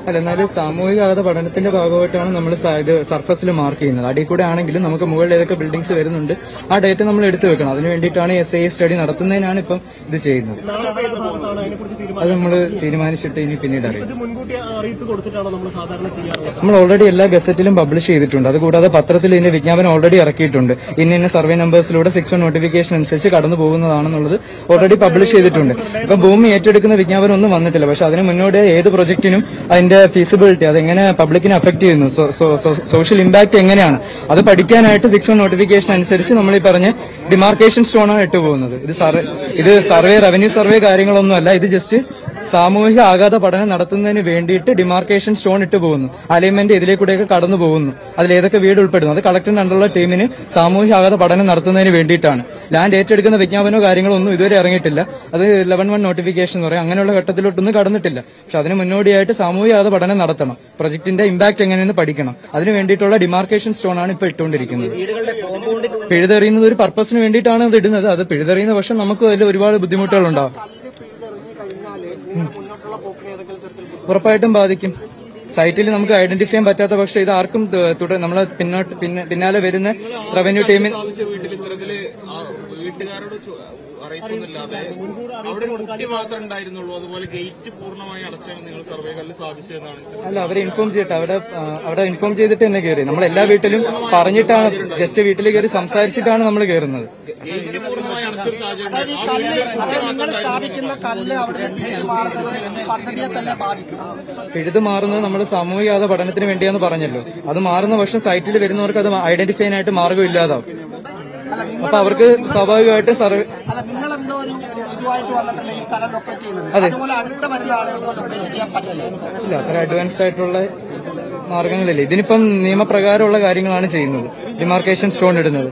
അല്ല, എന്നാലും സാമൂഹിക ആഘാത പഠനത്തിന്റെ ഭാഗമായിട്ടാണ് നമ്മൾ ഇത് സർഫസിൽ മാർക്ക് ചെയ്യുന്നത്. അടിയിൽ കൂടെ ആണെങ്കിലും നമുക്ക് മുകളിൽ ഏതൊക്കെ ബിൽഡിംഗ്സ് വരുന്നുണ്ട് ആ ഡേറ്റ നമ്മൾ എടുത്തു വെക്കണം. അതിന് വേണ്ടിയിട്ടാണ് SIA സ്റ്റഡി നടത്തുന്നതിനാണ് ഇപ്പം ഇത് ചെയ്യുന്നത്. അത് നമ്മൾ തീരുമാനിച്ചിട്ട് ഇനി പിന്നീട് അറിയാം. നമ്മൾ ഓൾറെഡി എല്ലാ ഗസറ്റിലും പബ്ലിഷ് ചെയ്തിട്ടുണ്ട്. അതുകൂടാതെ പത്രത്തിൽ ഇതിന്റെ വിജ്ഞാപനം ഓൾറെഡി ഇറക്കിയിട്ടുണ്ട്. ഇന്ന സർവേ നമ്പേഴ്സിലൂടെ 6-1 നോട്ടിഫിക്കേഷൻ അനുസരിച്ച് കടന്നു പോകുന്നതാണെന്നുള്ളത് ഓൾറെഡി പബ്ലിഷ് ചെയ്തിട്ടുണ്ട്. ഇപ്പൊ ഭൂമി ഏറ്റെടുക്കുന്ന വിജ്ഞാപനം ഒന്നും വന്നിട്ടില്ല. പക്ഷെ അതിന് മുന്നോടി ഏത് പ്രൊജക്ടിനും അതിന്റെ ഫീസിബിലിറ്റി, അതെങ്ങനെ പബ്ലിക്കിനെ അഫക്ട് ചെയ്യുന്നു, സോഷ്യൽ ഇമ്പാക്ട് എങ്ങനെയാണ്, അത് പഠിക്കാനായിട്ട് 6-1 നോട്ടിഫിക്കേഷൻ അനുസരിച്ച് നമ്മൾ ഈ പറഞ്ഞ ഡിമാർക്കേഷൻ സ്റ്റോണാണ് ഇട്ടു പോകുന്നത്. ഇത് സർവേ, റവന്യൂ സർവേ കാര്യങ്ങളൊന്നുമല്ല. ഇത് ജസ്റ്റ് സാമൂഹിക ആഘാത പഠനം നടത്തുന്നതിന് വേണ്ടിയിട്ട് ഡിമാർക്കേഷൻ സ്റ്റോൺ ഇട്ട് പോകുന്നു. അലൈൻമെന്റ് ഇതിലേക്കൂടെയൊക്കെ കടന്നു പോകുന്നു. അതിലേതൊക്കെ വീട് ഉൾപ്പെടുന്നു. അത് കളക്ടറിന്റെ അണ്ടറുള്ള ടീമിന് സാമൂഹിക ആഘാത പഠനം നടത്തുന്നതിന് വേണ്ടിയിട്ടാണ്. ലാൻഡ് ഏറ്റെടുക്കുന്ന വിജ്ഞാപനോ കാര്യങ്ങളോ ഒന്നും ഇതുവരെ ഇറങ്ങിയിട്ടില്ല. അത് 11-1 നോട്ടിഫിക്കേഷൻ എന്ന് പറയും. അങ്ങനെയുള്ള ഘട്ടത്തിലോട്ടൊന്നും കടന്നിട്ടില്ല. പക്ഷെ അതിന് മുന്നോടിയായിട്ട് സാമൂഹിക ആഘാത പഠനം നടത്തണം. പ്രൊജക്ടിന്റെ ഇമ്പാക്ട് എങ്ങനെയെന്ന് പഠിക്കണം. അതിന് വേണ്ടിയിട്ടുള്ള ഡിമാർക്കേഷൻ സ്റ്റോൺ ആണ് ഇപ്പൊ ഇട്ടുകൊണ്ടിരിക്കുന്നത്. പിഴുതെറിയുന്നത് ഒരു പർപ്പസിന് വേണ്ടിയിട്ടാണ് അത് ഇടുന്നത്. അത് പിഴുതെറിയുന്ന പക്ഷെ നമുക്ക് അതിൽ ഒരുപാട് ബുദ്ധിമുട്ടുകൾ ഉണ്ടാവും. ഉറപ്പായിട്ടും ബാധിക്കും. സൈറ്റിൽ നമുക്ക് ഐഡന്റിഫൈ ചെയ്യാൻ പറ്റാത്ത പക്ഷേ ഇത് ആർക്കും നമ്മളെ പിന്നാലെ വരുന്ന റവന്യൂ ടീമിൽ അല്ല, അവരെ ഇൻഫോം ചെയ്തിട്ട് അവിടെ ഇൻഫോം ചെയ്തിട്ട് തന്നെ കയറി. നമ്മൾ എല്ലാ വീട്ടിലും പറഞ്ഞിട്ടാണ്, ജസ്റ്റ് വീട്ടിൽ കയറി സംസാരിച്ചിട്ടാണ് നമ്മൾ കയറുന്നത്. പിഴുത് മാറുന്നത് നമ്മൾ സാമൂഹിക പഠനത്തിന് വേണ്ടിയാന്ന് പറഞ്ഞല്ലോ. അത് മാറുന്ന പക്ഷം സൈറ്റിൽ വരുന്നവർക്ക് അത് ഐഡന്റിഫൈ ചെയ്യാനായിട്ട് മാർഗം ഇല്ലാതാവും. അപ്പൊ അവർക്ക് സ്വാഭാവികമായിട്ടും സർവേ അതെ ഇല്ല, അത്ര അഡ്വാൻസ്ഡ് ആയിട്ടുള്ള മാർഗങ്ങളില്ല. ഇതിനിപ്പം നിയമപ്രകാരമുള്ള കാര്യങ്ങളാണ് ചെയ്യുന്നത്. ഡിമാർക്കേഷൻ സ്റ്റോൺ ഇടുന്നത്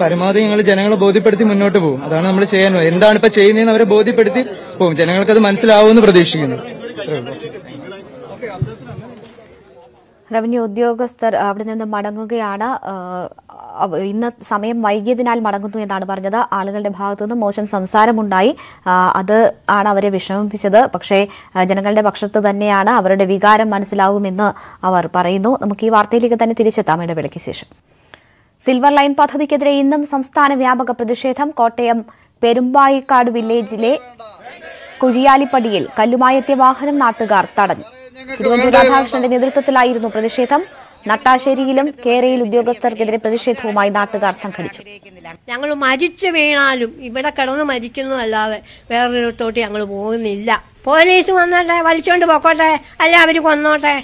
പരമാവധി ഞങ്ങൾ ജനങ്ങളെ ബോധ്യപ്പെടുത്തി മുന്നോട്ട് പോകും. അതാണ് നമ്മൾ ചെയ്യാൻ. എന്താണ് ഇപ്പൊ ചെയ്യുന്നതെന്ന് അവരെ ബോധ്യപ്പെടുത്തി പോകും. ജനങ്ങൾക്ക് അത് മനസ്സിലാവുമെന്ന് പ്രതീക്ഷിക്കുന്നു. റവന്യൂ ഉദ്യോഗസ്ഥർ അവിടെ നിന്ന് മടങ്ങുകയാണ്. ഇന്ന് സമയം വൈകിയതിനാൽ മടങ്ങുന്നു എന്നാണ് പറഞ്ഞത്. ആളുകളുടെ ഭാഗത്തുനിന്ന് മോശം സംസാരമുണ്ടായി, അത് ആണ് അവരെ വിഷമിപ്പിച്ചത്. പക്ഷേ ജനങ്ങളുടെ പക്ഷത്ത് തന്നെയാണ്, അവരുടെ വികാരം മനസ്സിലാവുമെന്ന് അവർ പറയുന്നു. നമുക്ക് ഈ വാർത്തയിലേക്ക് തന്നെ തിരിച്ചെത്താം ഇടവേളയ്ക്ക് ശേഷം. സിൽവർ ലൈൻ പദ്ധതിക്കെതിരെ ഇന്നും സംസ്ഥാന വ്യാപക പ്രതിഷേധം. കോട്ടയം പെരുമ്പായിക്കാട് വില്ലേജിലെ കുഴിയാലിപ്പടിയിൽ കല്ലുമായെത്തിയ വാഹനം നാട്ടുകാർ തടഞ്ഞു. തിരുവഞ്ചൂർ രാധാകൃഷ്ണന്റെ നേതൃത്വത്തിലായിരുന്നു പ്രതിഷേധം. നട്ടാശ്ശേരിയിലും കേരയിൽ ഉദ്യോഗസ്ഥർക്കെതിരെ പ്രതിഷേധവുമായി നാട്ടുകാർ സംഘടിച്ചു. ഞങ്ങൾ മരിച്ചു വീണാലും ഇവിടെ കിടന്ന് മരിക്കുന്നതല്ലാതെ വേറൊരിടത്തോട്ട് ഞങ്ങൾ പോകുന്നില്ല. പോലീസ് വന്നോട്ടെ, വലിച്ചോണ്ട് പോക്കോട്ടെ, അല്ല അവര് കൊന്നോട്ടെ,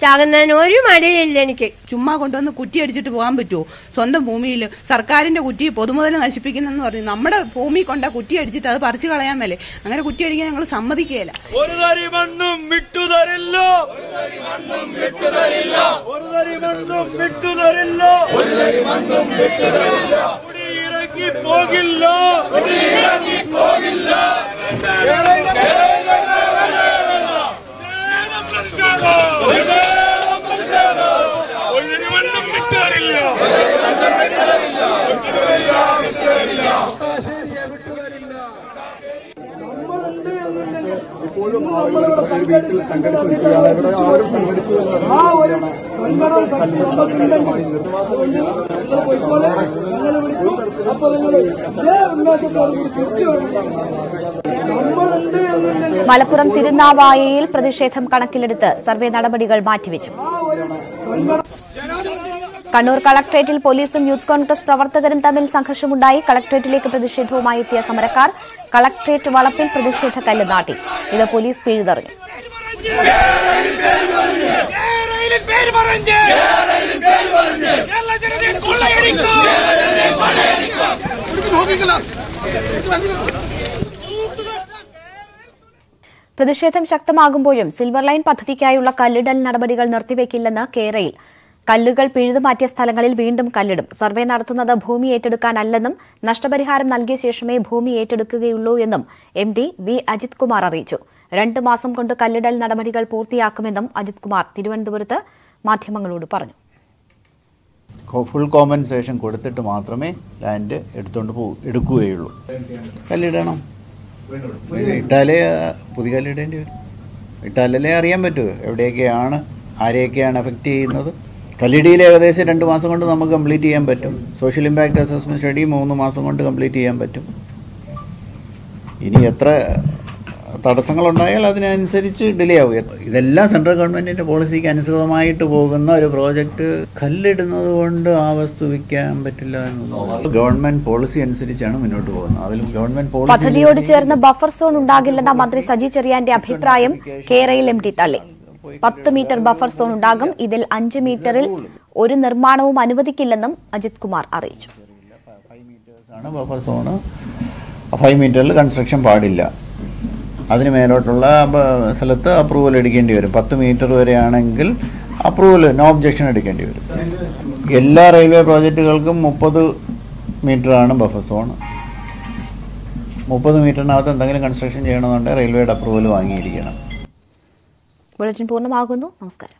ചാകുന്നതിന് ഒരു മടിയില്ല. എനിക്ക് ചുമ്മാ കൊണ്ടുവന്ന് കുറ്റി അടിച്ചിട്ട് പോകാൻ പറ്റുമോ? സ്വന്തം ഭൂമിയിൽ സർക്കാരിന്റെ കുറ്റി പൊതുമുതൽ നശിപ്പിക്കുന്നെന്ന് പറഞ്ഞു നമ്മുടെ ഭൂമി കൊണ്ട കുറ്റി അടിച്ചിട്ട് അത് പറിച്ചു കളയാൻ മേലെ. അങ്ങനെ കുറ്റി അടിക്കാൻ ഞങ്ങൾ സമ്മതിക്കുകയില്ല. ഒരു തരി മണ്ണും വിട്ടുതരില്ല, കുടിയിറങ്ങി പോകില്ല. മലപ്പുറം തിരുനാവായയിൽ പ്രതിഷേധം കണക്കിലെടുത്ത് സർവേ നടപടികൾ മാറ്റിവെച്ചു. കണ്ണൂർ കളക്ടറേറ്റിൽ പോലീസും യൂത്ത് കോൺഗ്രസ് പ്രവർത്തകരും തമ്മിൽ സംഘർഷമുണ്ടായി. കളക്ടറേറ്റിലേക്ക് പ്രതിഷേധവുമായി എത്തിയ സമരക്കാർ കളക്ടറേറ്റ് വളപ്പിൽ പ്രതിഷേധ കല്ല് നാട്ടി. ഇത് പോലീസ് പിഴുതെറിഞ്ഞു. പ്രതിഷേധം ശക്തമാകുമ്പോഴും സിൽവർ ലൈൻ പദ്ധതിക്കായുള്ള കല്ലിടൽ നടപടികൾ നിർത്തിവെക്കില്ലെന്ന് കേരയിൽ. കല്ലുകൾ പിഴുതുമാറ്റിയ സ്ഥലങ്ങളിൽ വീണ്ടും കല്ലിടും. സർവേ നടത്തുന്നത് ഭൂമി ഏറ്റെടുക്കാനല്ലെന്നും നഷ്ടപരിഹാരം നൽകിയ ശേഷമേ ഭൂമി ഏറ്റെടുക്കുകയുള്ളൂ എന്നും MD V അജിത് കുമാർ അറിയിച്ചു. 2 മാസം കൊണ്ട് കല്ലിടൽ നടപടികൾ പൂർത്തിയാക്കുമെന്നും അജിത് കുമാർ തിരുവനന്തപുരത്ത് മാധ്യമങ്ങളോട് പറഞ്ഞു. ഫുൾ കോമ്പൻസേഷൻ കൊടുത്തിട്ട് മാത്രമേ ലാൻഡ് എടുക്കുകയുള്ളൂ. കല്ലിടണം, ഇട്ടാലേ പുതിയ കല്ലിടേണ്ടി വരും. ഇട്ടാലല്ലേ അറിയാൻ പറ്റൂ എവിടെയൊക്കെയാണ്, ആരെയൊക്കെയാണ് എഫക്റ്റ് ചെയ്യുന്നത്. കല്ലിടിയിൽ ഏകദേശം 2 മാസം കൊണ്ട് നമുക്ക് കംപ്ലീറ്റ് ചെയ്യാൻ പറ്റും. സോഷ്യൽ ഇമ്പാക്ട് അസസ്മെൻറ്റ് സ്റ്റഡി 3 മാസം കൊണ്ട് കംപ്ലീറ്റ് ചെയ്യാൻ പറ്റും. ഇനി എത്ര തടസ്സങ്ങളുണ്ടായാൽ അതിനനുസരിച്ച് ഡിലേ ആവും. ഇതെല്ലാം സെൻട്രൽ ഗവൺമെൻറ്റിൻ്റെ പോളിസിക്ക് അനുസൃതമായിട്ട് പോകുന്ന ഒരു പ്രോജക്റ്റ് കല്ലിടുന്നത് കൊണ്ട് ആ വസ്തു വിൽക്കാൻ പറ്റില്ല എന്നുള്ളത് ഗവൺമെൻറ് പോളിസി അനുസരിച്ചാണ് മുന്നോട്ട് പോകുന്നത്. അതിലും ഗവൺമെൻറ് പോളിസി പദ്ധതിയോട് ചേർന്ന് ബഫർ സോൺ ഉണ്ടാകില്ലെന്ന മന്ത്രി സജി ചെറിയാന്റെ അഭിപ്രായം കേരയിൽ MD തള്ളി. 10 മീറ്റർ ബഫർ സോൺ ഉണ്ടാകും. ഇതിൽ 5 മീറ്ററിൽ ഒരു നിർമ്മാണവും അനുവദിക്കില്ലെന്നും അജിത് കുമാർ അറിയിച്ചു. 5 ബഫർ സോണ്, 5 മീറ്ററിൽ കൺസ്ട്രക്ഷൻ പാടില്ല. അതിന് മേലോട്ടുള്ള സ്ഥലത്ത് അപ്രൂവൽ എടുക്കേണ്ടി വരും. 10 മീറ്റർ വരെയാണെങ്കിൽ അപ്രൂവൽ നോ ഒബ്ജക്ഷൻ എടുക്കേണ്ടി വരും. എല്ലാ റെയിൽവേ പ്രോജക്റ്റുകൾക്കും 30 മീറ്ററാണ് ബഫർ സോൺ. 30 മീറ്ററിനകത്ത് എന്തെങ്കിലും കൺസ്ട്രക്ഷൻ ചെയ്യണമെന്നുണ്ടെങ്കിൽ റെയിൽവേയുടെ അപ്രൂവൽ വാങ്ങിയിരിക്കണം. ബുള്ളറ്റിൻ പൂർണ്ണമാകുന്നു. നമസ്കാരം.